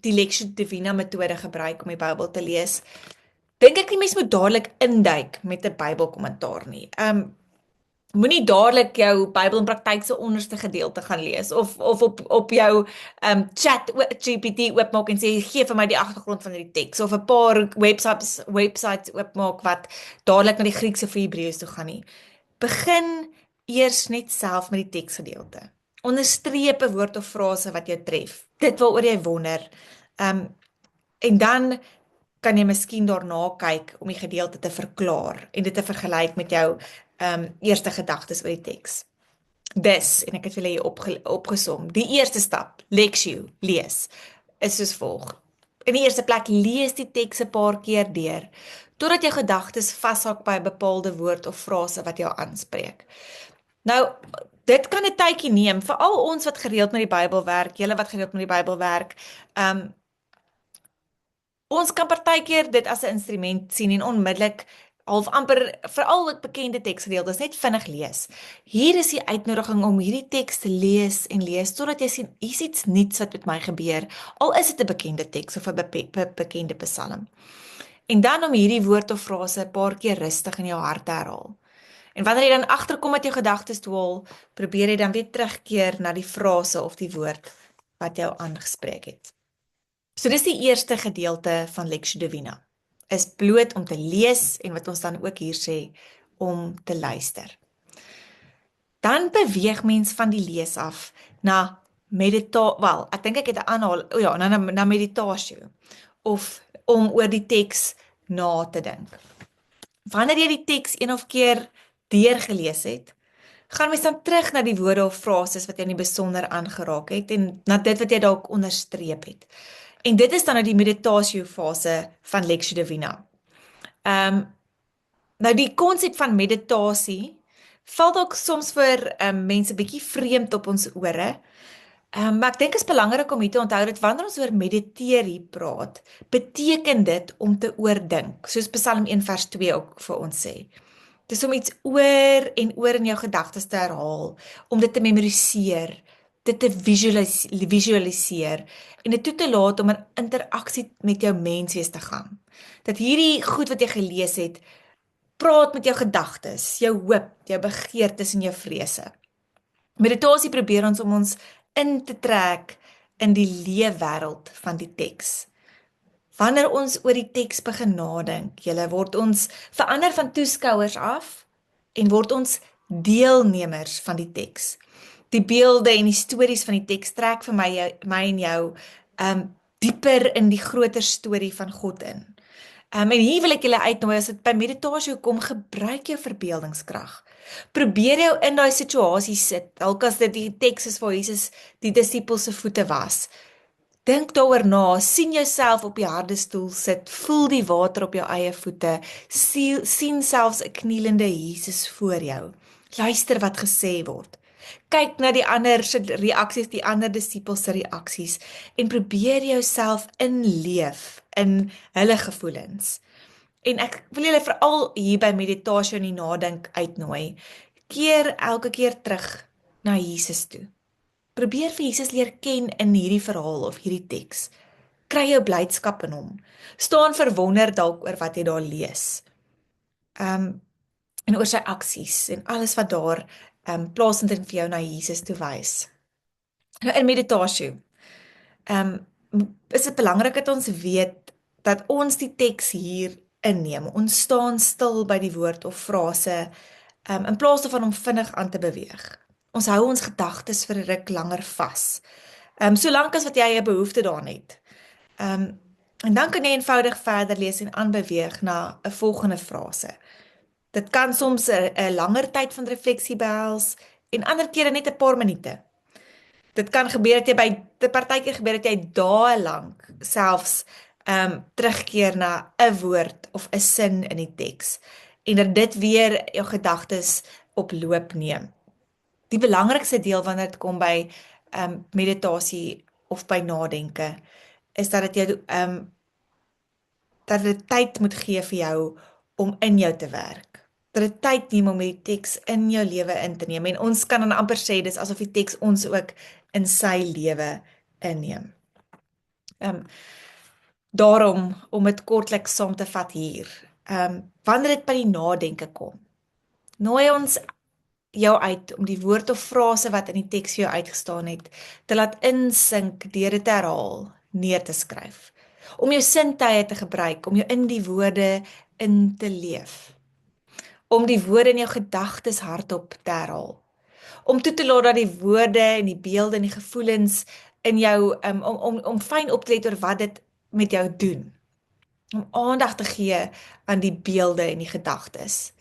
die Lectio Divina metode gebruik om die Bybel te lees, dink ek nie mens moet dadelik induik met 'n Bybelkommentaar nie. Moenie dadelik jou Bybel in praktyk se onderste gedeelte gaan lees of op jou chat GPT oopmaak en sê gee vir my die agtergrond van hierdie teks of 'n paar websites oopmaak wat dadelik na die Grieks of Hebreëus toe gaan nie. Begin eers net self met die teksgedeelte. Onderstreep 'n woord of frase wat jou tref. Dit waaroor jy wonder. En dan kan jy miskien daarna kyk om die gedeelte te verklaar en dit te vergelyk met jou eerste gedagtes oor die teks. Dus, en ek het vir julle opgesom, die eerste stap, Lectio, lees, is soos volg. In die eerste plek, lees die teks 'n paar keer deur, totdat jou gedagtes vashaak by 'n bepaalde woord of frase wat jou aanspreek. Nou, dit kan 'n tydjie neem, veral ons wat gereeld met die Bybel werk, julle wat gereeld met die Bybel werk. Ons kan partykeer dit as 'n instrument sien en onmiddellik half amper veral met bekende teksgedeeltes net vinnig lees. Hier is die uitnodiging om hierdie teks te lees en lees totdat jy sien hier's iets nuuts wat met my gebeur, al is dit 'n bekende teks of 'n bekende Psalm. En dan om hierdie woord of frase 'n paar keer rustig in jou hart te herhaal. En wanneer jy dan agterkom dat jou gedagtes dwaal, probeer jy dan weer terugkeer na die frase of die woord wat jou aangespreek het. So dis die eerste gedeelte van Lectio Divina. Is bloot om te lees en wat ons dan ook hier sê, om te luister. Dan beweeg mens van die lees af na ek dink ek het 'n aanhaal, na meditatio of om oor die teks na te dink. Wanneer jy die teks een of keer deurgelees het, gaan mens dan terug na die woorde of frases wat jy in die besonder aangeraak het en na dit wat jy dalk onderstreep het. En dit is dan nou die meditatio fase van Lectio Divina. Nou die konsep van meditasie val dalk soms vir mense bietjie vreemd op ons ore. Maar ek dink is belangrik om hier te onthou dat wanneer ons oor mediteer praat, beteken dit om te oordink, soos Psalm 1 vers 2 ook vir ons sê. Dis om iets oor en oor in jou gedagtes te herhaal, om dit te memoriseer, dit te visualiseer en dit toe te laat om in interaksie met jou menswees te gaan. Dat hierdie goed wat jy gelees het, praat met jou gedagtes, jou hoop, jou begeertes en jou vrese. Meditasie probeer ons om ons in te trek in die leefwêreld van die teks. Wanneer ons oor die teks begin nadink, word ons verander van toeskouers af en word ons deelnemers van die teks. Die beelde en die stories van die teks trek vir my en jou dieper in die groter storie van God in. En hier wil ek julle uitnooi, as dit by meditasie kom, gebruik jou verbeeldingskrag. Probeer jou in daai situasie sit, dalk as dit die teks is waar Jesus die disippels se voete was. Dink daaroor na, sien jouself op die harde stoel sit, voel die water op jou eie voete, sien selfs 'n knielende Jesus voor jou. Luister wat gesê word. Kyk na die ander se reaksies, die ander disippels se reaksies en probeer jouself inleef in hulle gevoelens. En ek wil julle veral hier by meditasie en die nadink uitnooi, elke keer terug na Jesus toe. Probeer vir Jesus leer ken in hierdie verhaal of hierdie teks. Kry jou blydskap in hom. Staan verwonder dalk oor wat jy daar lees. En oor sy aksies en alles wat daar plaasvind en vir jou na Jesus toe wys. Nou in meditasie, is dit belangrik dat ons weet dat ons die teks hier inneem. Ons staan stil by die woord of frase, in plaas daarvan om vinnig aan te beweeg. Ons hou ons gedagtes vir 'n ruk langer vas. Solank as wat jy 'n behoefte daaraan het. En dan kan jy eenvoudig verder lees en aanbeweeg na 'n volgende frase. Dit kan soms 'n langer tyd van refleksie behels en ander kere net 'n paar minute. Dit kan gebeur dat partykeer gebeur dat jy dae lank selfs terugkeer na 'n woord of 'n sin in die teks en dat dit weer jou gedagtes op loop neem. Die belangrikste deel wanneer dit kom by meditasie of by nadenke is dat dit tyd moet gee vir jou om in jou te werk. Dat dit tyd neem om die teks in jou lewe in te neem en ons kan dan amper sê dis asof die teks ons ook in sy lewe inneem. Daarom om dit kortliks saam te vat hier. Wanneer dit by die nadenke kom, nooi ons jou uit om die woord of frase wat in die teks vir jou uitgestaan het, te laat insink deur dit te herhaal, neer te skryf. Om jou sintuie te gebruik, om jou in die woorde in te leef. Om die woorde in jou gedagtes hardop te herhaal. Om toe te laat dat die woorde en die beelde en die gevoelens in jou, om fyn op te let oor wat dit met jou doen. Om aandag te gee aan die beelde en die gedagtes.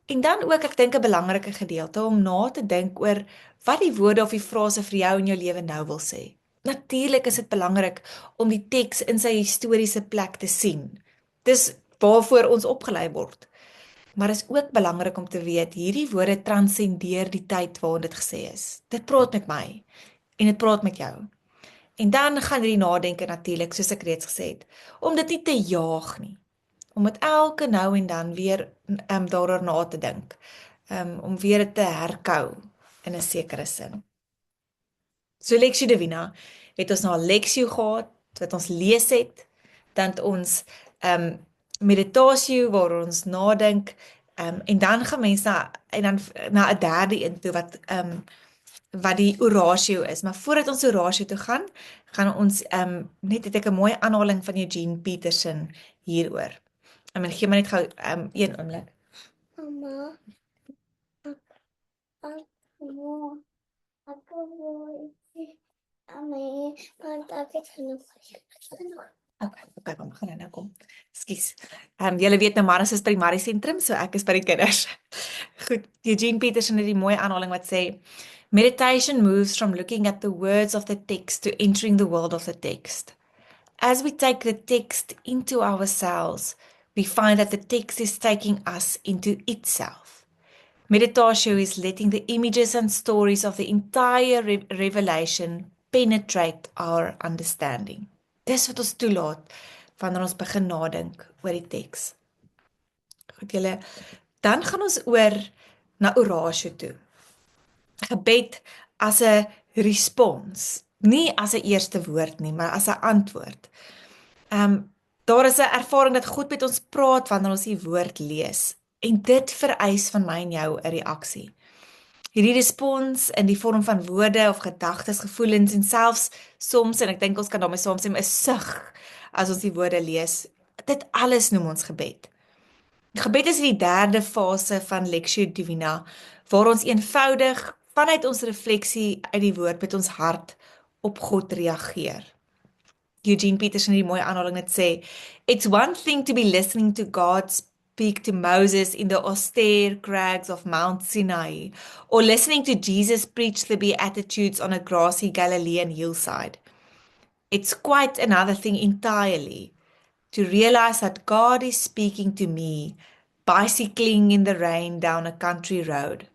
En dan ook, ek dink 'n belangrike gedeelte om na te dink oor wat die woorde of die frase vir jou in jou lewe nou wil sê. Natuurlik is dit belangrik om die teks in sy historiese plek te sien. Dis waarvoor ons opgelei word. Maar is ook belangrik om te weet, hierdie woorde transcendeer die tyd waarin dit gesê is. Dit praat met my en dit praat met jou. En dan gaan hierdie nadenke natuurlik, soos ek reeds gesê het, om dit nie te jaag nie. Om dit elke nou en dan weer daaroor na te dink. Om weer dit te herkou in 'n sekere sin. So Lectio Divina het ons nou 'n Lectio gehad wat ons lees het, dan het ons meditatio waar ons nadink, en dan gaan mense na 'n derde een toe wat die oratio is. Maar voordat ons oratio toe gaan ons net het ek 'n mooi aanhaling van Eugene Peterson hieroor. En gee my net gou een oomblik. Mama, ek wil want ek het genoeg. Okay, mama, gaan nou kom. Ekskuus. Julle weet nou Maris is by die Marie sentrum, so ek is by die kinders. Goed, Eugene Peterson het die mooi aanhaling wat sê, meditation moves from looking at the words of the text to entering the world of the text. As we take the text into ourselves, we find that the text is taking us into itself. Meditatio is letting the images and stories of the entire revelation penetrate our understanding. Dis wat ons toelaat wanneer ons begin nadink oor die teks. Goed julle, dan gaan ons oor na oratio toe. Gebed as 'n respons, nie as 'n eerste woord nie, maar as 'n antwoord. Daar is 'n ervaring dat God met ons praat wanneer ons die woord lees, en dit vereis van my en jou 'n reaksie. Hierdie respons in die vorm van woorde of gedagtes, gevoelens en selfs soms, en ek dink ons kan daarmee saamstem, 'n sug as ons die woorde lees. Dit alles noem ons gebed. Gebed is die derde fase van Lectio Divina, waar ons eenvoudig vanuit ons refleksie uit die woord met ons hart op God reageer. Eugene Peterson het die mooi aanhaling net sê, it's one thing to be listening to God speak to Moses in the austere crags of Mount Sinai, or listening to Jesus preach the Beatitudes on a grassy Galilean hillside. It's quite another thing entirely to realize that God is speaking to me, bicycling in the rain down a country road.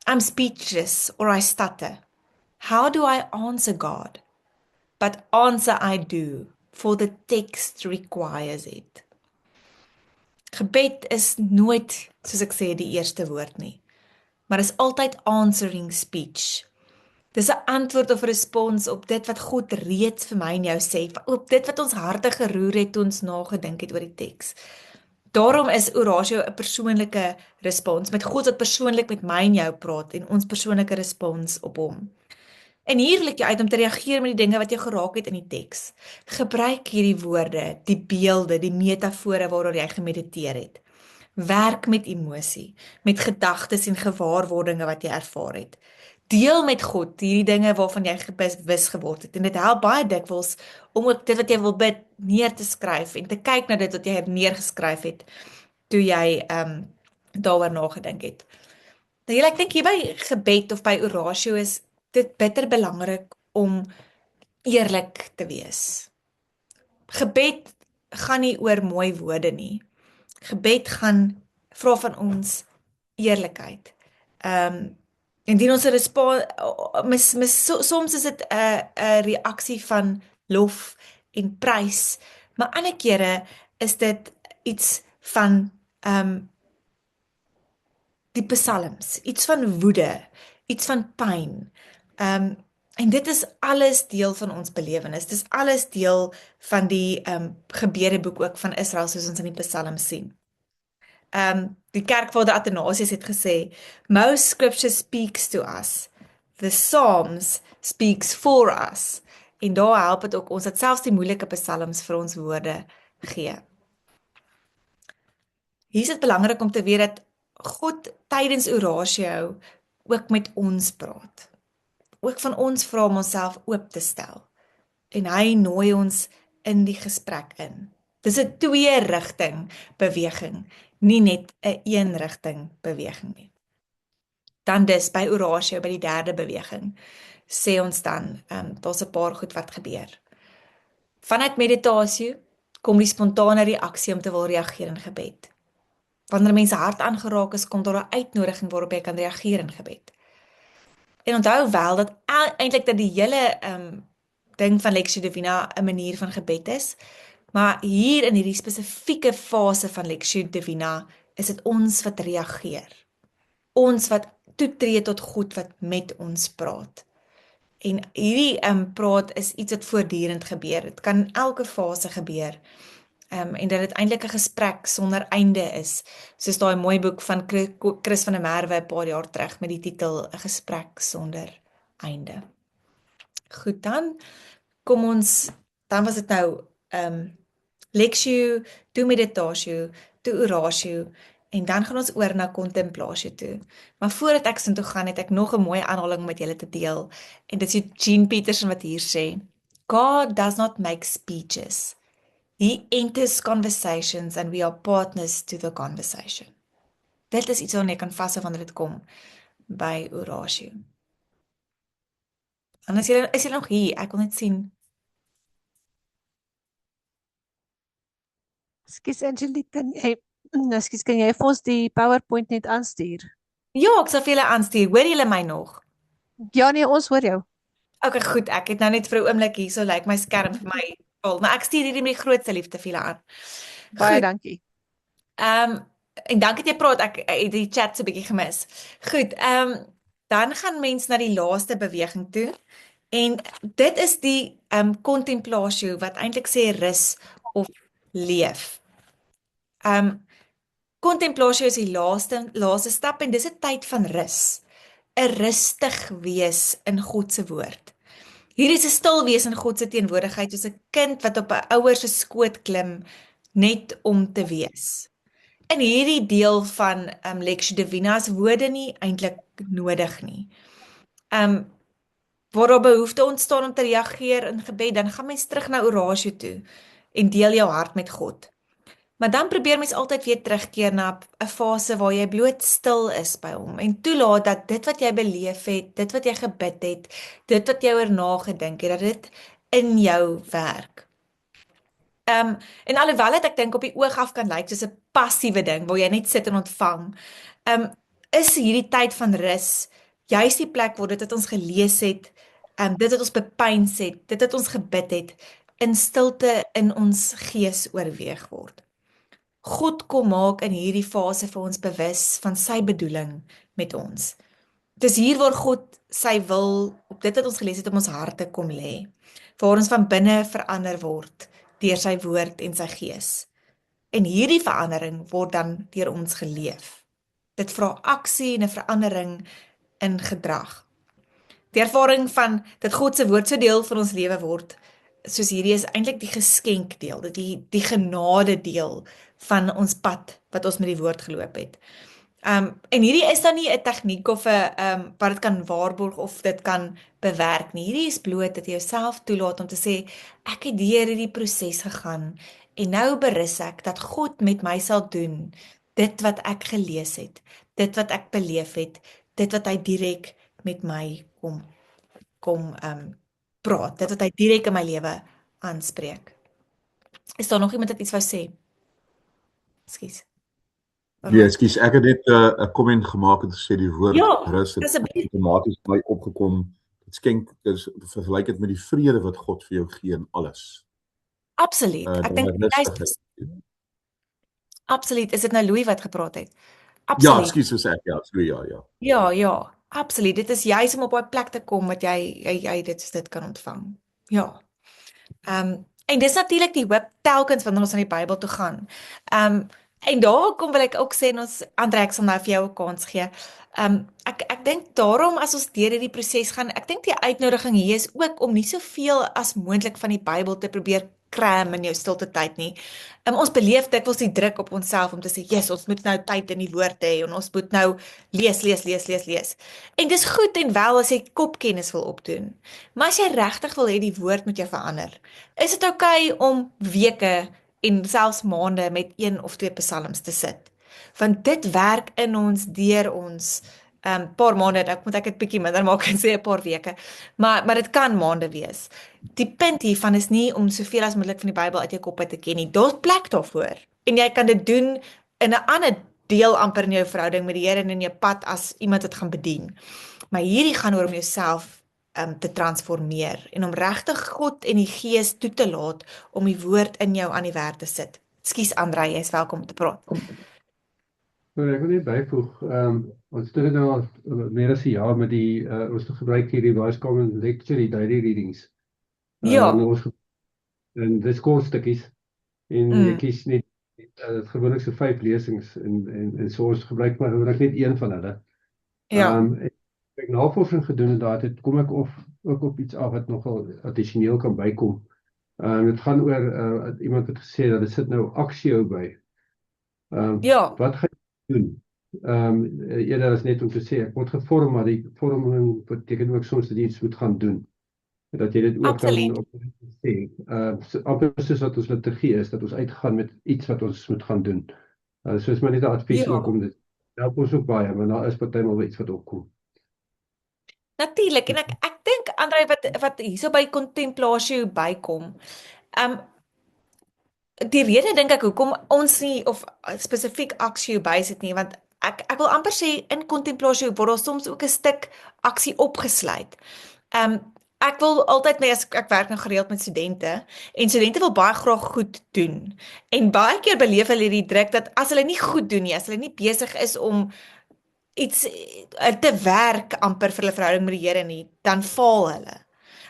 I'm speechless or I stutter. How do I answer God? But answer I do, for the text requires it. Gebed is nooit, soos ek sê, die eerste woord nie, maar is altyd answering speech. Dis 'n antwoord of respons op dit wat God reeds vir my en jou sê, op dit wat ons harte geroer het toe ons nagedink het oor die teks. Daarom is oratio 'n persoonlike respons, met God wat persoonlik met my en jou praat, en ons persoonlike respons op hom. En hier lig jy uit om te reageer met die dinge wat jou geraak het in die teks. Gebruik hierdie woorde, die beelde, die metafore waaroor jy gemediteer het. Werk met emosie, met gedagtes en gewaarwordinge wat jy ervaar het. Deel met God hierdie dinge waarvan jy bewus geword het. En dit help baie dikwels om ook dit wat jy wil bid neer te skryf en te kyk na dit wat jy neergeskryf het toe jy daaroor nagedink het. Nou ek dink hier by gebed of by oratio is dit bitter belangrik om eerlik te wees. Gebed gaan nie oor mooi woorde nie. Gebed gaan vra van ons eerlikheid. Indien ons soms is dit 'n reaksie van lof en prys, maar ander kere is dit iets van die psalms, iets van woede, iets van pyn. En dit is alles deel van ons belewenis. Dit is alles deel van die gebedeboek ook van Israel, soos ons in die psalms sien. Die kerkvader Athanasius het gesê, most scripture speaks to us. The Psalms speaks for us. En daar help dit ook ons dat selfs die moeilike psalms vir ons woorde gee. Hier is dit belangrik om te weet dat God tydens oratio ook met ons praat. Ook van ons vra om onsself oop te stel. En hy nooi ons in die gesprek in. Dis 'n twee-rigting beweging, nie net 'n een-rigting beweging nie. Dan dis by oratio, by die derde beweging, sê ons dan, daar's 'n paar goed wat gebeur. Vanuit meditasie kom die spontane reaksie om te wil reageer in gebed. Wanneer 'n mens se hart aangeraak is, kom daar 'n uitnodiging waarop jy kan reageer in gebed. En onthou wel dat eintlik dat die hele ding van Lectio Divina 'n manier van gebed is, maar hier in hierdie spesifieke fase van Lectio Divina is dit ons wat reageer. Ons wat toetree tot God wat met ons praat. En hierdie praat is iets wat voortdurend gebeur. Dit kan in elke fase gebeur. En dat dit eintlik 'n gesprek sonder einde is. Soos daai mooi boek van Chris van der Merwe 'n paar jaar terug met die titel 'n gesprek sonder einde. Goed, dan was dit nou Lectio, toe Meditatio, toe Oratio en dan gaan ons oor na Contemplatio toe. Maar voordat ek soontoe gaan, het ek nog 'n mooi aanhaling met julle te deel. En dit is Eugene Peterson wat hier sê: God does not make speeches. He enters conversations and we are partners to the conversation. Dit is iets wat jy kan vashou wanneer dit kom by Oratio. En is jy nog hier? Ek wil net sien. Ekskuus Angelique, kan jy vir ons die PowerPoint net aanstuur? Ja, ek sal vir julle aanstuur. Hoor julle my nog? Ja nee, ons hoor jou. Okay, goed. Ek het nou net vir 'n oomblik hier so lyk my skerm vir my vol, maar ek stuur hierdie met die grootste liefde vir julle aan. Baie Goed. dankie. En dankie dat jy praat. Ek het die chat so 'n bietjie gemis. Goed, dan gaan mens na die laaste beweging toe. En dit is die contemplatio wat eintlik sê rus of leef. Contemplatio is die laaste stap en dis 'n tyd van rus. 'n Rustig wees in God se woord. Hier is 'n stil wees in God se teenwoordigheid, soos 'n kind wat op 'n ouer se skoot klim net om te wees. In hierdie deel van Lectio Divina is woorde nie eintlik nodig nie. Waar daar behoefte ontstaan om te reageer in gebed, dan gaan mens terug na Oratio toe en deel jou hart met God. Maar dan probeer mens altyd weer terugkeer na 'n fase waar jy bloot stil is by hom en toelaat dat dit wat jy beleef het, dit wat jy gebid het, dit wat jy oor nagedink het, dat dit in jou werk. En alhoewel ek dink op die oog af kan lyk soos 'n passiewe ding waar jy net sit en ontvang, is hierdie tyd van rus juis die plek waar dit wat ons gelees het, dit wat ons bepeins het, dit wat ons gebid het, in stilte in ons gees oorweeg word. God kom maak in hierdie fase vir ons bewus van sy bedoeling met ons. Dis hier waar God sy wil op dit wat ons gelees het op ons harte kom lê, waar ons van binne verander word deur sy woord en sy gees. En hierdie verandering word dan deur ons geleef. Dit vra aksie en 'n verandering in gedrag. Die ervaring van dat God se woord so deel van ons lewe word, soos hierdie is eintlik die geskenk deel, die genade deel van ons pad wat ons met die woord geloop het. En hierdie is dan nie 'n tegniek of 'n wat dit kan waarborg of dit kan bewerk nie. Hierdie is bloot dat jy jouself toelaat om te sê, ek het deur hierdie proses gegaan en nou berus ek dat God met my sal doen dit wat ek gelees het, dit wat ek beleef het, dit wat hy direk met my kom praat, dit wat hy direk in my lewe aanspreek. Is daar nog iemand wat iets wou sê? Ekskuus. Nee, ekskuus, ek het net 'n komment gemaak en gesê die woord Ja, rus het asseblief. outomaties by my opgekom. Dit skenk, vergelyk dit met die vrede wat God vir jou gee in alles. Absoluut. Ek dink rustigheid. absoluut, is dit nou Louis wat gepraat het? Ja, Absoluut. ekskuus, soos ek, ja, so ja. Ja, absoluut. Dit is juis om op daai plek te kom wat jy dit kan ontvang. Ja. En dis natuurlik die hoop telkens wanneer ons aan die Bybel toe gaan. En daar kom wil ek ook sê en ons Andre, ek sal nou vir jou 'n kans gee. Ek dink daarom as ons deur hierdie proses gaan, ek dink die uitnodiging hier is ook om nie soveel as moontlik van die Bybel te probeer cram in jou stilte tyd nie. Ons beleef dikwels die druk op onsself om te sê, "Yes, ons moet nou tyd in die woord hê en ons moet nou lees." En dis goed en wel as jy kopkennis wil opdoen. Maar as jy regtig wil hê die woord moet jou verander, is dit oukei om weke en selfs maande met 1 of 2 psalms te sit. Want dit werk in ons, deur ons, paar maande, ek moet dit bietjie minder maak en sê 'n paar weke, maar dit kan maande wees. Die punt hiervan is nie om soveel as moontlik van die Bybel uit jou kop uit te ken nie. Daar's plek daarvoor. En jy kan dit doen in 'n ander deel amper in jou verhouding met die Here en in jou pad as iemand wat gaan bedien. Maar hierdie gaan oor om jouself te transformeer en om regtig God en die Gees toe te laat om die woord in jou aan die werk te sit. Ekskuus Andrei, jy's welkom om te praat. Nou, ek wil net byvoeg, ons doen dit nou al meer as 'n jaar met die, ons gebruik hier die Wise Common Lecture, die daily readings. Ja. En dis kort stukkies, en jy kies net, gewoonlik so 5 lesings, en so ons gebruik maar gewoonlik net een van hulle. Ja. Ek navorsing gedoen en daar kom ek ook op iets af wat nogal addisioneel kan bykom. Dit gaan oor iemand wat gesê dat dit sit nou aksio by. Ja. Wat gaan jy doen? Eerder as net om te sê ek word gevorm, maar die vorming beteken ook soms dat jy iets moet gaan doen. Dat jy dit ook Absoluut. kan op sê. Amper soos wat ons liturgie is, dat ons uitgaan met iets wat ons moet gaan doen. So is maar net 'n advies Ja. ook om dit. Help ons ook baie, maar daar is partymal wel iets wat opkom. Natuurlik, en ek dink Andrei wat hierso by kontemplasie bykom. Die rede dink ek hoekom ons nie of spesifiek aksie bysit nie, want ek wil amper sê in kontemplasie word daar soms ook 'n stuk aksie opgesluit. Ek wil altyd as ek werk nou gereeld met studente en studente wil baie graag goed doen. En baie keer beleef hulle die druk dat as hulle nie goed doen nie, as hulle nie besig is om iets te werk amper vir hulle verhouding met die Here nie, dan faal hulle.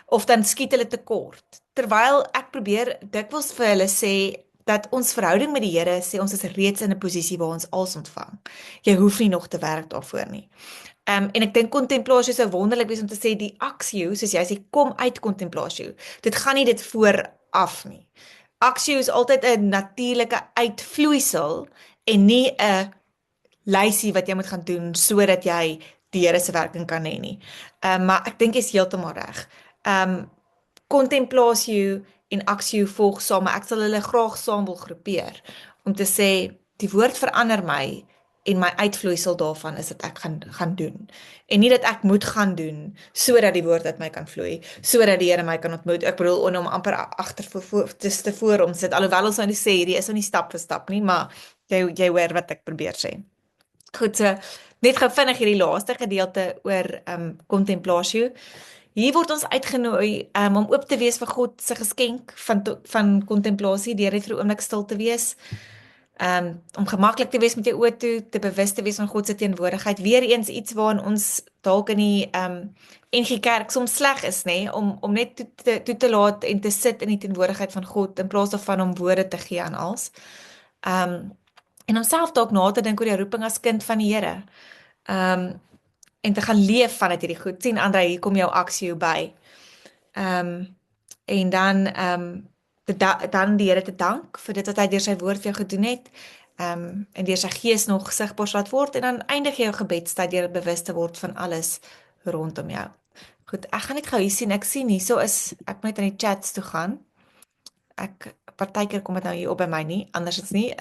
Of dan skiet hulle tekort. Terwyl ek probeer dikwels vir hulle sê dat ons verhouding met die Here sê ons is reeds in 'n posisie waar ons als ontvang. Jy hoef nie nog te werk daarvoor nie. En ek dink kontemplasie sou wonderlik wees om te sê die aksio, soos jy sê, kom uit kontemplasie. Dit gaan nie dit vooraf nie. Aksio is altyd 'n natuurlike uitvloeisel en nie 'n lysie wat jy moet gaan doen sodat jy die Here se werking kan hê nie. Maar ek dink jy's heeltemal reg. Kontemplasie en aksio volg saam, maar ek sal hulle graag saam wil groepeer om te sê die woord verander my en my uitvloeisel daarvan is dat ek gaan doen. En nie dat ek moet gaan doen sodat die woord uit my kan vloei, sodat die Here my kan ontmoet. Ek bedoel om amper voor om sit, alhoewel ons nou nie sê hierdie is nou nie stap vir stap nie, maar jy hoor wat ek probeer sê. Goed, so net gou vinnig hierdie laaste gedeelte oor kontemplasie. Hier word ons uitgenooi om oop te wees vir God se geskenk van kontemplasie, deur net vir 'n oomblik stil te wees. Om gemaklik te wees met jou oë toe, te bewus te wees van God se teenwoordigheid. Weereens iets waarin ons dalk in die NG Kerk soms sleg is, nê, om net toe te laat en te sit in die teenwoordigheid van God in plaas daarvan om woorde te gee aan alles. En om self dalk na te dink oor die roeping as kind van die Here. En te gaan leef vanuit hierdie goed. Sien Andrei, hier kom jou aksio by. En dan die Here te dank vir dit wat hy deur sy woord vir jou gedoen het. En deur sy Gees nog sigbaar laat word en dan eindig jy jou gebedstyd deur bewus te word van alles rondom jou. Goed, ek gaan net gou hier sien. Ek sien hierso is ek moet net aan die chats toe gaan. Partykeer kom dit nou hier op by my nie, anders is nie.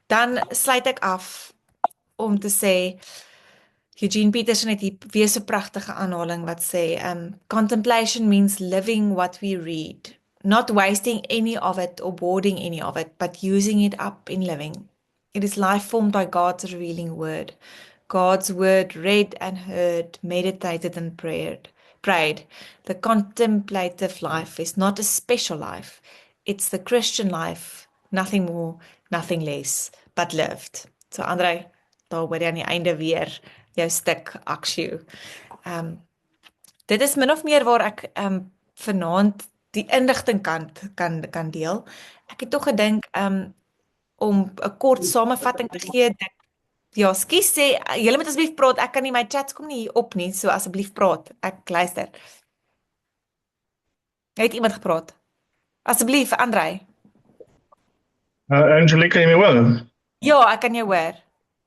Dan sluit ek af om te sê Eugene Peterson het hier weer so pragtige aanhaling wat sê contemplation means living what we read, not wasting any of it or boarding any of it, but using it up in living. It is life formed by God's revealing word. God's word read and heard, meditated and prayed. The contemplative life is not a special life. It's the Christian life, nothing more, nothing less, but lived. So Andrei, daar word jy aan die einde weer jou stuk aksio. Dit is min of meer waar ek vanaand die inligting kan deel. Ek het tog gedink om 'n kort samevatting te gee. Ja, skus sê, julle moet asseblief praat. Ek kan nie, my chats kom nie hier op nie, so asseblief praat. Ek luister. Het iemand gepraat? Asseblief, Andrei. Angelique, kan jy my hoor? Ja, ek kan jou hoor.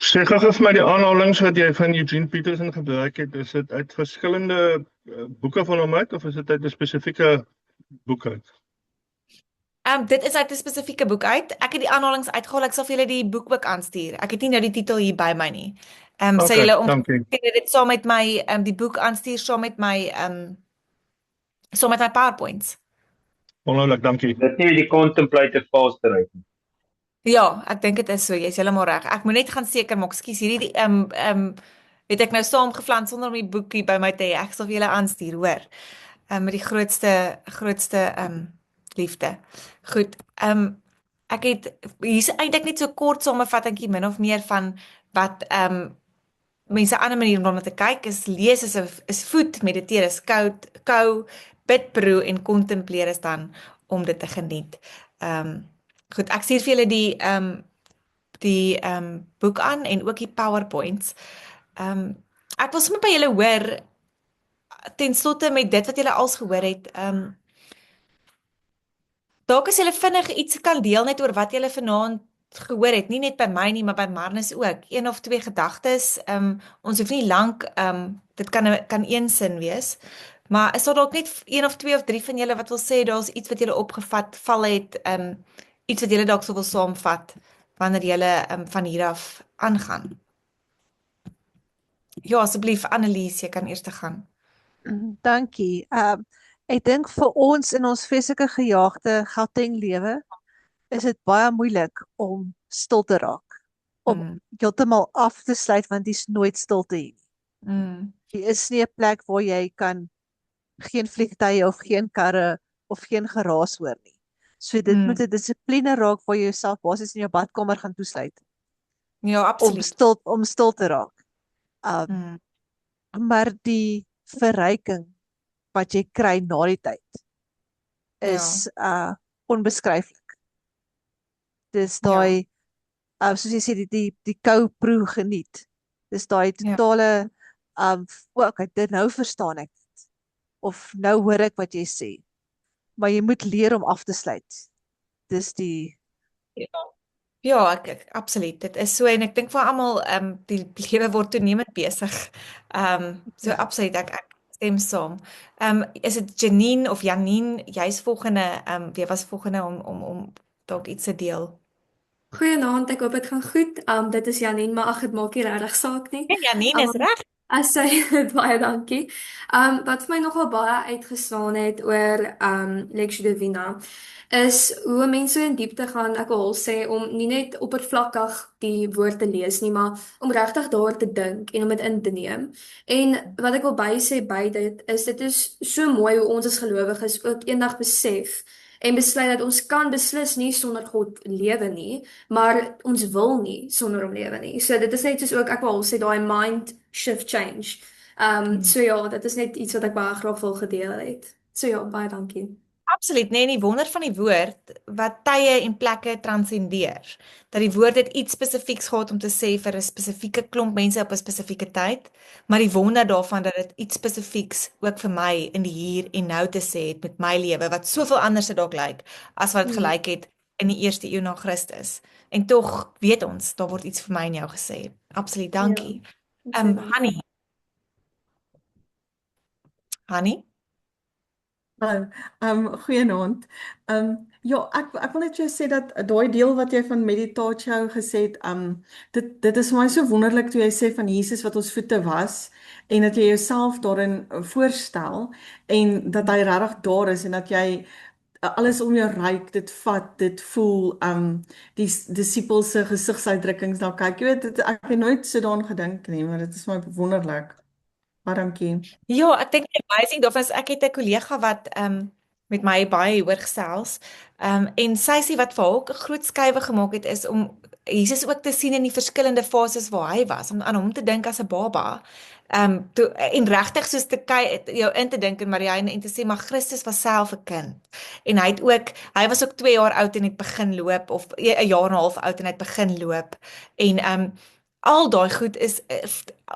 Sê gou vir my die aanhalings wat jy van Eugene Peterson gebruik het, is dit uit verskillende boeke van hom uit of is dit uit 'n spesifieke boek uit? Dit is uit 'n spesifieke boek uit. Ek het die aanhalings uitgehaal. Ek sal vir julle die boek ook aanstuur. Ek het nie nou die titel hier by my nie. Sê julle om dit saam met my die boek aanstuur saam met my PowerPoints. Ongelukkig, dankie. Dit nie die contemplative fast right nie. Ja, ek dink dit is so, jy's heeltemal reg. Ek moet net gaan seker maak, ekskuus, hierdie het ek nou saamgeplant sonder om die boekie by my te hê. Ek sal vir julle aanstuur, hoor. Met die grootste liefde. Goed. Ek het hier's eintlik net so kort samevattingkie min of meer van wat mense 'n ander manier om daarna te kyk is lees is voed, mediteer is kou, bid, broe en kontempleer is dan om dit te geniet. Goed, ek stuur vir julle die boek aan en ook die PowerPoints. Ek wil sommer by julle hoor ten slotte met dit wat julle als gehoor het. Dalk as julle vinnig iets kan deel net oor wat julle vanaand gehoor het, nie net by my nie, maar by Marnus ook. Een of twee gedagtes. Ons hoef nie lank dit kan een sin wees. Maar is daar dalk net een of twee of drie van julle wat wil sê daar's iets wat julle opgeval het, iets wat julle dalk sou wil saamvat wanneer julle van hier af aangaan? Ja, asseblief Annelies, jy kan eers te gaan. Dankie. Ek dink vir ons in ons vreeslike gejaagde Gauteng lewe is dit baie moeilik om stil te raak. Om heeltemal af te sluit want dis nooit stilte hier nie. Hier is nie 'n plek waar jy kan geen vliegtye of geen karre of geen geraas hoor nie. So dit moet 'n dissipline raak waar jy jouself basies in jou badkamer gaan toesluit. Ja, absoluut. Om stil te raak. Maar die verryking wat jy kry na die tyd is onbeskryflik. Dis daai soos jy sê die kou proe geniet. Dis daai totale okay, dit nou verstaan ek dit. Of nou hoor ek wat jy sê. Maar jy moet leer om af te sluit. Dis die Ja, ek absoluut. Dit is so en ek dink vir almal die lewe word toenemend besig. So absoluut ek stem saam. Is dit Janine of Janine, jy's volgende wie was volgende om dalk iets te deel? Goeienaand, ek hoop dit gaan goed. Dit is Janine, maar ag, dit maak nie regtig saak nie. Ja, Janine is reg. As sy baie dankie. Wat vir my nogal baie uitgeslaan het oor Lectio Divina is hoe mense in diepte gaan, ek wil sê, om nie net oppervlakkig die woord te lees nie, maar om regtig daaroor te dink en om dit in te neem. En wat ek wil bysê by dit is so mooi hoe ons as gelowiges ook eendag besef en besluit dat ons kan beslis nie sonder God lewe nie, maar ons wil nie sonder hom lewe nie. So dit is net soos ook, ek wil sê, daai mind shift change. So ja, dit is net iets wat ek baie graag wil gedeel het. So ja, baie dankie. Absoluut, nee, die wonder van die woord wat tye en plekke transcendeer. Dat die woord dit iets spesifieks gehad om te sê vir 'n spesifieke klomp mense op 'n spesifieke tyd, maar die wonder daarvan dat dit iets spesifieks ook vir my in die hier en nou te sê het met my lewe wat soveel anders te dalk lyk as wat dit gelyk het in die 1ste eeu na Christus. En tog weet ons, daar word iets vir my en jou gesê. Absoluut, dankie. Hanni. Hanni? Goeienaand. Ja, ek wil net jou sê dat daai deel wat jy van meditatio gesê het, dit is vir my so wonderlik toe jy sê van Jesus wat ons voete was en dat jy jouself daarin voorstel en dat hy regtig daar is en dat jy alles om jou ryk, dit vat, dit voel, die disippels se gesigsuitdrukkings daar kyk. Jy weet, ek het nooit so daaraan gedink nie, maar dit is my wonderlik. Baie dankie. Ja, ek dink amazing daarvan is ek het 'n kollega wat met my baie hoor gesels. En sy sê wat vir haar 'n groot skuiwe gemaak het is om Jesus ook te sien in die verskillende fases waar hy was, om aan hom te dink as 'n baba. En regtig soos jou in te dink in Maria en te sê maar Christus was self 'n kind. En hy was ook 2 jaar oud en het begin loop of 'n jaar en 'n half oud en het begin loop. En al daai goed is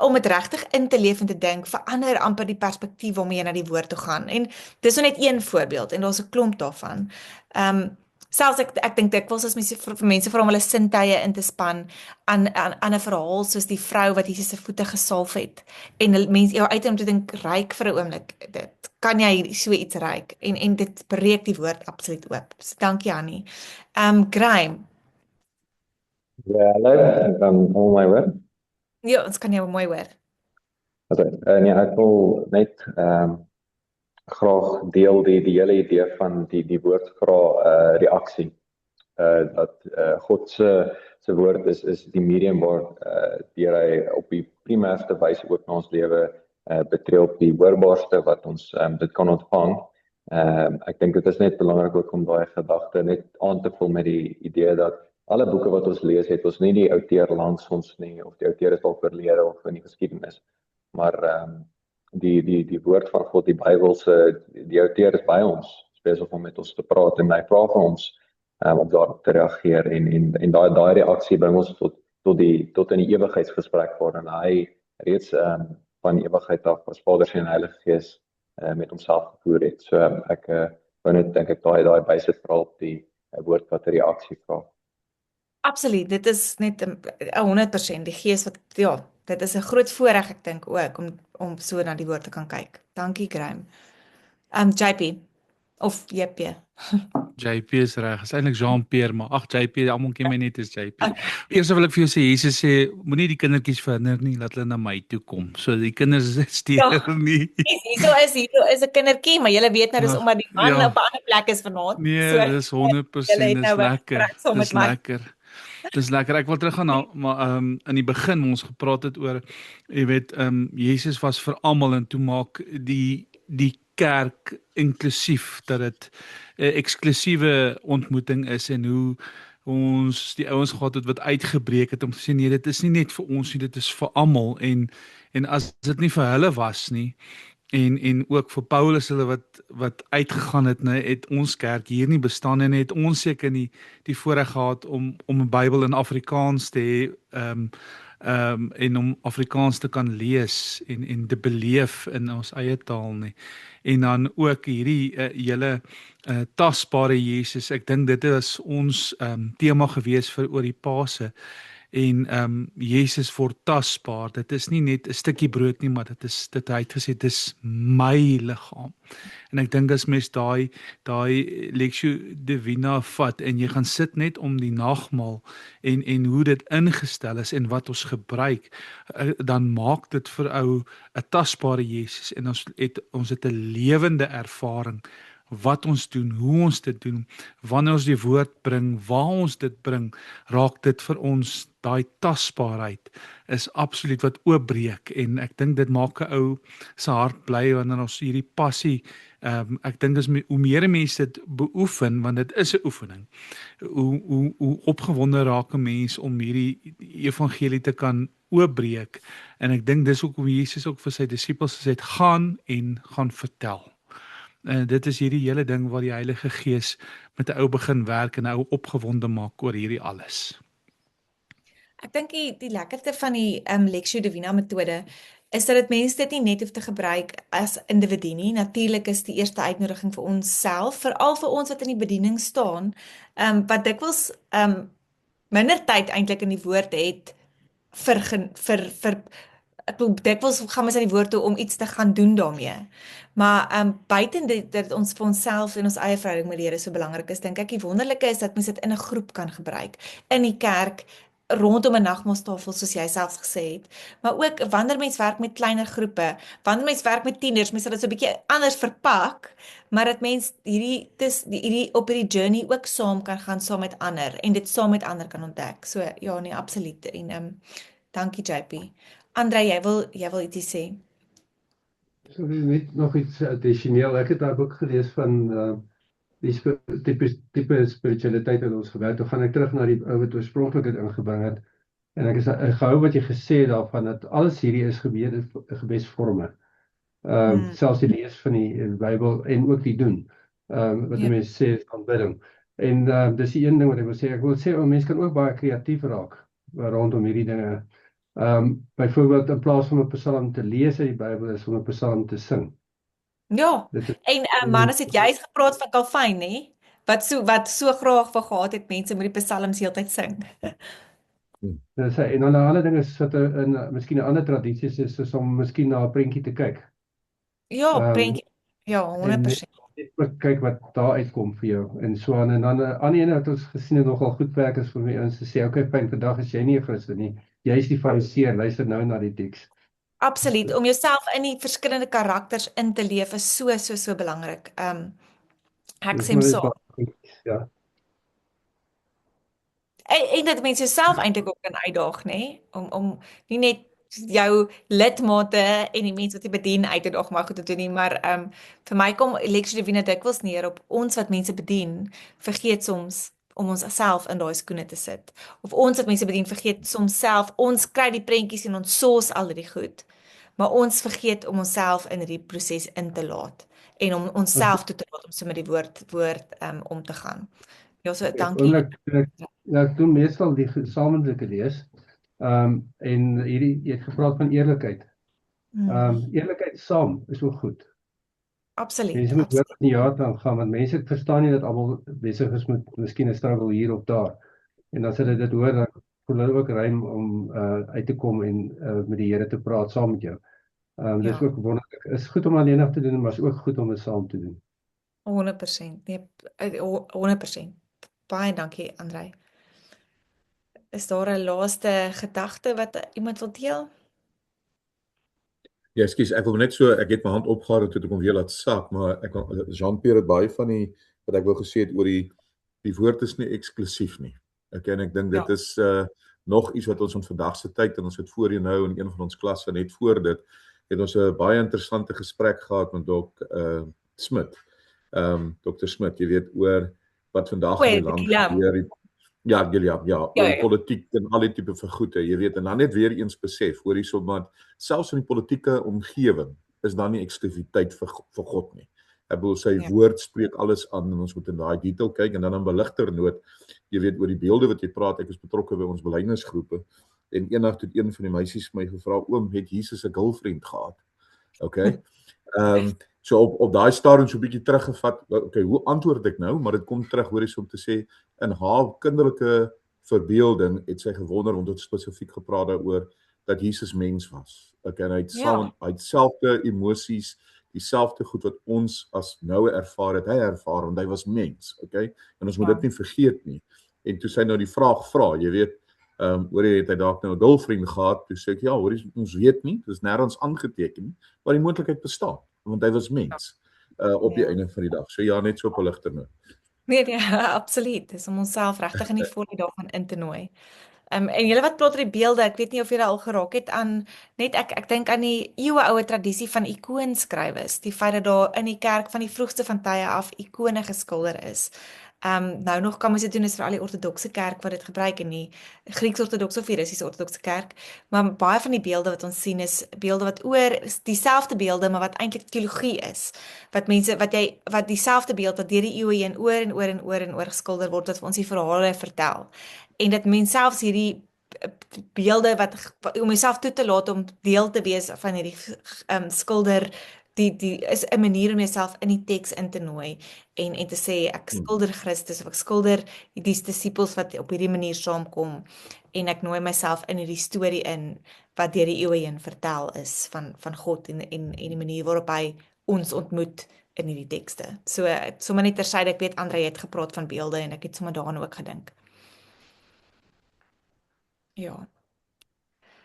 om dit regtig in te leef en te dink, verander amper die perspektief waarmee jy na die woord toe gaan. En dis nou net een voorbeeld en daar's 'n klomp daarvan. Selfs ek dink dikwels as mense vra om hulle sintuie in te span aan 'n verhaal soos die vrou wat Jesus se voete gesalf het. En mense jou uit om te dink ryk vir 'n oomblik. Dit kan jy so iets ryk en dit breek die woord absoluut oop. So dankie Annie. Graham. Ja, hallo, ek kan my hoor. Ja, ons kan jou mooi hoor. Nee, ek wil net graag deel die hele idee van die woord vra reaksie. dat God se woord is die medium waar deur hy op die primêrste wyse ook na ons lewe betree, op die hoorbaarste wat ons dit kan ontvang. Ek dink dit is net belangrik ook om daai gedagte net aan te vul met die idee dat alle boeke wat ons lees, het ons nie die outeur langs ons nie, of die outeur is dalk oorlede of in die geskiedenis, maar die woord van God, die Bybel die outeur is by ons, besig om met ons te praat en hy vra vir ons om daarop te reageer en daai reaksie bring ons tot in die ewigheidsgesprek waarin hy reeds van ewigheid af as Vader, Seun en Heilige Gees met homself gevoer het. So ek wou net dink ek daai bysit veral op die woord wat 'n reaksie vra. Absoluut, dit is net 100% die gees wat, ja, dit is 'n groot voorreg ek dink ook om so na die woord te kan kyk. Dankie Graham. JP of JP. JP is reg. Is eintlik Jean-Pierre, maar ag JP, almal ken my net as JP. Eers wil ek vir jou sê, Jesus sê, moenie die kindertjies verhinder nie, laat hulle na my toe kom. So die kinders steur nie. Hier is 'n kindertjie, maar julle weet nou dis omdat die man op 'n ander plek is vanaand. Nee, dis 100%, dis lekker. Dis lekker. Dis lekker. Ek wil teruggaan na maar in die begin ons gepraat het oor, jy weet, Jesus was vir almal en toe maak die kerk inklusief dat dit 'n eksklusiewe ontmoeting is en hoe ons die ouens gehad het wat uitgebreek het om te sê nee, dit is nie net vir ons nie, dit is vir almal en as dit nie vir hulle was nie en ook vir Paulus hulle wat uitgegaan het, nee, het ons kerk hier nie bestaan en het ons seker nie die voorreg gehad om 'n Bybel in Afrikaans te hê en om Afrikaans te kan lees en te beleef in ons eie taal nie. En dan ook hierdie hele tasbare Jesus. Ek dink dit is ons tema gewees vir oor die Paase. En Jesus word tasbaar. Dit is nie net 'n stukkie brood nie, maar dit hy het gesê dit is my liggaam. En ek dink as mens daai Lectio Divina vat en jy gaan sit net om die nagmaal en hoe dit ingestel is en wat ons gebruik, dan maak dit vir ou 'n tasbare Jesus en ons het 'n lewende ervaring wat ons doen, hoe ons dit doen, wanneer ons die woord bring, waar ons dit bring, raak dit vir ons daai tasbaarheid is absoluut wat oopbreek en ek dink dit maak 'n ou se hart bly wanneer ons hierdie passie ek dink hoe meer mense dit beoefen, want dit is 'n oefening, hoe opgewonde raak 'n mens om hierdie evangelie te kan oopbreek en ek dink dis hoekom Jesus ook vir sy disippels gesê het, gaan vertel. Dit is hierdie hele ding waar die Heilige Gees met 'n ou begin werk en 'n ou opgewonde maak oor hierdie alles. Ek dink die lekkerte van die Lectio Divina metode is dat dit mense dit nie net hoef te gebruik as individu nie. Natuurlik is die eerste uitnodiging vir ons self, veral vir ons wat in die bediening staan, wat dikwels minder tyd eintlik in die woord het ek bedoel, dikwels gaan ons aan die woord toe om iets te gaan doen daarmee. Maar buiten dit dat ons vir onsself en ons eie verhouding met die Here so belangrik is, dink ek die wonderlike is dat mens dit in 'n groep kan gebruik, in die kerk, rondom 'n nagmaaltafel soos jy selfs gesê het, maar ook wanneer mens werk met kleiner groepe, wanneer mens werk met tieners, mens sal dit so 'n bietjie anders verpak, maar dat mens hierdie op hierdie journey ook saam kan gaan saam met ander en dit saam met ander kan ontdek. So ja, nee, absoluut. En dankie JP. Andre, jy wil ietsie sê? So net nog iets addisioneel. Ek het daai boek gelees van die tipe spiritualiteit wat ons gebruik. Dan gaan ek terug na die ou wat oorspronklik dit ingebring het. En ek gehou wat jy gesê het daarvan dat alles hierdie is gebesvorme. Selfs die lees van die Bybel en ook die doen. Wat die mense sê is aanbidding. En dis die een ding wat ek wil sê. Ek wil sê mense kan ook baie kreatief raak rondom hierdie dinge. Byvoorbeeld in plaas van 'n psalm te lees uit die Bybel is om 'n psalm te sing. Ja, en Manus het juist gepraat van Calvin, nê? Wat so graag wou gehad het mense moet die psalms heeltyd sing. En dan 'n ander ding is wat miskien 'n ander tradisies is om miskien na 'n prentjie te kyk. Ja, prentjie. Ja, 100%. Net kyk wat daar uitkom vir jou en so aan. En dan 'n ander een wat ons gesien het nogal goed werk is vir my ons te sê, okay, fyn, vandag is jy nie 'n Christen nie. Jy is die Fariseer, luister nou na die teks. Absoluut, om jouself in die verskillende karakters in te leef is so belangrik. Ek sê so. Ja. en dat mense jouself eintlik ook kan uitdaag, nê? Om nie net jou lidmate en die mense wat jy bedien uit te daag maar goed te doen nie, maar vir my kom Lectio Divina dikwels neer op ons wat mense bedien, vergeet soms om ons self in daai skoene te sit. Of ons wat mense bedien vergeet soms self, ons kry die prentjies en ons soos al die goed, maar ons vergeet om onsself in hierdie proses in te laat en om onsself toe te laat om so met die woord om te gaan. Ja, so dankie. Ek doen meestal die gesamentlike lees. En jy het gepraat van eerlikheid. Eerlikheid saam is ook goed. Absoluut. Mense moet ook nie dan gaan, want mense verstaan nie dat almal besig is met miskien 'n struggle hier of daar. En as hulle dit hoor, dan voel hulle ook ruim om uit te kom en met die Here te praat saam met jou. Dit is ook wonderlik. Is goed om alleenig te doen, maar is ook goed om dit saam te doen. 100%. Nee, 100%. Baie dankie, Andrei. Is daar 'n laaste gedagte wat iemand wil deel? Ja, ekskuus, ek wil net so, ek het my hand opgehou toe ek hom weer laat sak, maar Jean-Pierre het baie van die wat ek wou gesê het oor die woord is nie eksklusief nie. En ek dink dit is nog iets wat ons in vandag se tyd, en ons het voorheen nou in een van ons klasse net voor dit, het ons 'n baie interessante gesprek gehad met Smit. Dr. Smit, jy weet oor wat vandag in die land gebeur. Oor politiek en al die tipe van goede, jy weet, en dan net weer eens besef, hoor hierso, maar selfs in die politieke omgewing is daar nie eksklusiviteit vir God nie. Ek bedoel, sy woord spreek alles aan en ons moet in daai detail kyk en dan in beligter noot, jy weet, oor die beelde wat jy praat, ek is betrokke by ons belydenisgroepe en eendag het een van die meisies my gevra, oom, het Jesus 'n girlfriend gehad? Okay. So op daai stadium so 'n bietjie teruggevat, okay, hoe antwoord ek nou, maar dit kom terug hoor eens om te sê, in haar kinderlike verbeelding het sy gewonder, want het spesifiek gepraat daaroor, dat Jesus mens was. Okay, en hy het selfde emosies, dieselfde goed wat ons as noue ervaar het, hy ervaar, want hy was mens, okay, en ons moet dit nie vergeet nie, en toe sy nou die vraag vra, jy weet, hoor jy, het hy dalk nou 'n girlfriend gehad, toe sê ek, ja, hoor jy, ons weet nie, dit is nêrens aangeteken, maar die moontlikheid bestaan, want hy was mens, op die einde van die dag, so ja, net so op 'n ligter noot. Nee, absoluut, dis om onsself regtig in die volle daarvan in te nooi. En julle wat praat oor die beelde, ek weet nie of julle al geraak het aan, net ek dink aan die eeueoue tradisie van ikoonskrywes, die feit dat daar in die kerk van die vroegste van tye af ikone geskilder is. Nou nog kan mens dit doen is vir al die ortodokse kerk wat dit gebruik en die Grieks-ortodokse of die Russiese ortodokse kerk, maar baie van die beelde wat ons sien is beelde wat dieselfde beelde, maar wat eintlik teologie is, wat dieselfde beeld wat deur die eeue heen oor geskilder word, wat vir ons die verhale vertel, en dat mens selfs hierdie beelde om jouself toe te laat om deel te wees van hierdie skilder, die is 'n manier om jouself in die teks in te nooi en te sê ek skilder Christus of ek skilder die disippels wat op hierdie manier saamkom en ek nooi myself in hierdie storie in wat deur die eeue heen vertel is van God en die manier waarop hy ons ontmoet in hierdie tekste. So sommer net tersyde, ek weet Andrei het gepraat van beelde en ek het sommer daaraan ook gedink. Ja.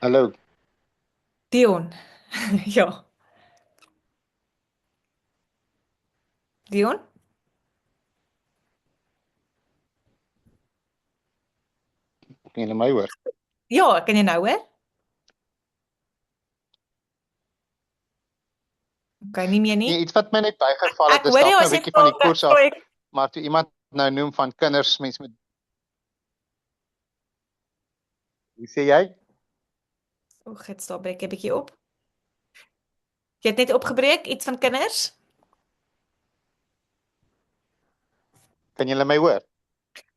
Hallo. Dion. Ja. Dion? Kan jy my hoor? Ja, kan jy nou hoor? Okay, nie meer nie. Nee, iets wat my net bygeval het, is dalk 'n bietjie van die koers af, maar toe iemand nou noem van kinders, mense met Hoe sê jy? Dit staan breek 'n bietjie op. Jy het net opgebreek, iets van kinders? Kan julle my hoor?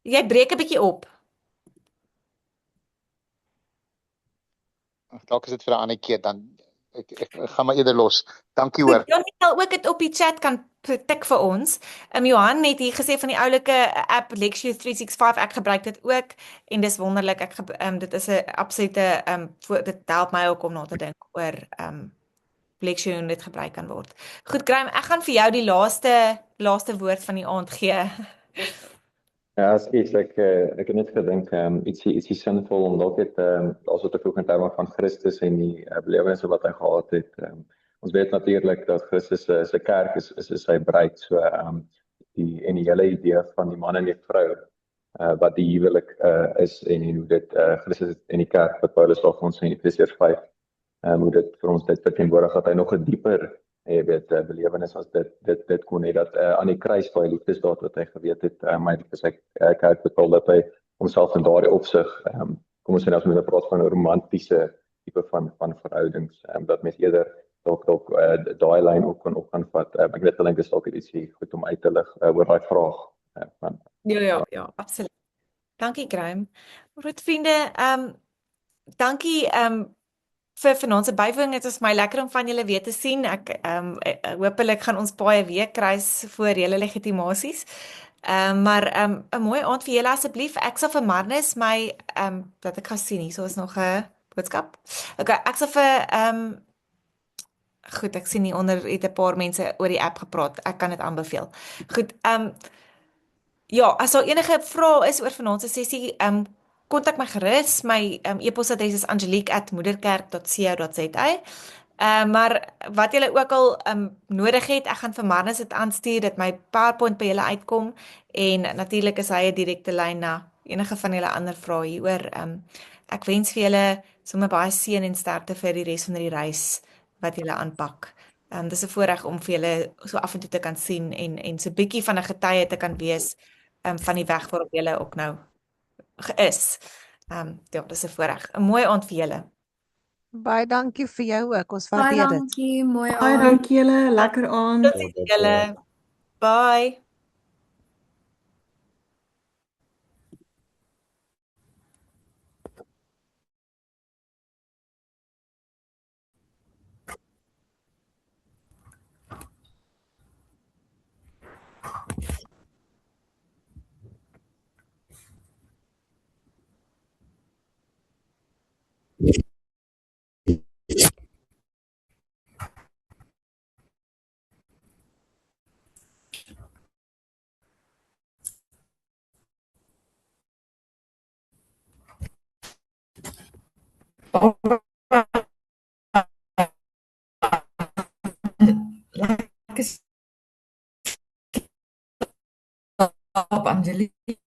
Jy breek 'n bietjie op. Dalk is dit vir 'n ander keer dan. Ek gaan maar eerder los. Dankie hoor. Jy sal ook dit op die chat kan tik vir ons. Johan het hier gesê van die oulike app Lectio 365, ek gebruik dit ook en dis wonderlik. Dit is 'n absolute dit help my ook om na te dink oor Lectio en dit gebruik kan word. Goed, Graham, ek gaan vir jou die laaste woord van die aand gee. Ja, ek het net gedink, ietsie sinvol, omdat dit, as wat ek vroeg in terme van Christus en die belewennisse wat hy gehad het, ons weet natuurlik dat Christus se kerk is sy bruid, so, en die hele idee van die man en die vrou, wat die huwelik is en hoe dit Christus en die kerk wat Paulus daar vir ons sê in Efesiërs 5 hoe dit vir ons dit verteenwoordig dat hy nog 'n dieper belewenis as dit kon hê dat aan die kruis waar hy liefdesdaad wat hy geweet het my vir sy kerk betaal dat hy homself in daardie opsig kom ons sê nou as ons praat van 'n romantiese tipe van verhoudings dat mens eerder dalk daai lyn ook kan vat. Ek net dink dis dalk ietsie goed om uit te lig oor daai vraag van Ja, absoluut. Dankie Graham. Goed vriende, dankie vir vanaand se bywoning. Dit was my lekker om van julle weer te sien. Ek hopelik gaan ons baie weer kruis voor julle legitimasies. Maar 'n mooi aand vir julle asseblief. Ek sal vir Marnus my dat ek gaan sien hier. So is nog 'n boodskap. Okay, ek sal vir goed, ek sien hier onder het 'n paar mense oor die app gepraat. Ek kan dit aanbeveel. Goed, ja, as daar enige vrae is oor vanaand se sessie, kontak my gerus. My e-posadres is angelique@moederkerk.co.za. Maar wat julle ook al nodig het, ek gaan vir Marnus dit aanstuur dat my PowerPoint by julle uitkom en natuurlik is hy 'n direkte lyn na enige van julle ander vrae hieroor. Ek wens vir julle sommer baie seën en sterkte vir die res van die reis wat julle aanpak. Dis 'n voorreg om vir julle so af en toe te kan sien en so 'n bietjie van 'n getuie te kan wees van die weg waarop julle ook nou is. Ja, dis 'n voorreg. 'n Mooi aand vir julle. Baie dankie vir jou ook. Ons Baie waardeer dit. dankie, mooi Baie aand. dankie julle, lekker aand. Totsiens julle. Bye. Lekker slaap, Angelique.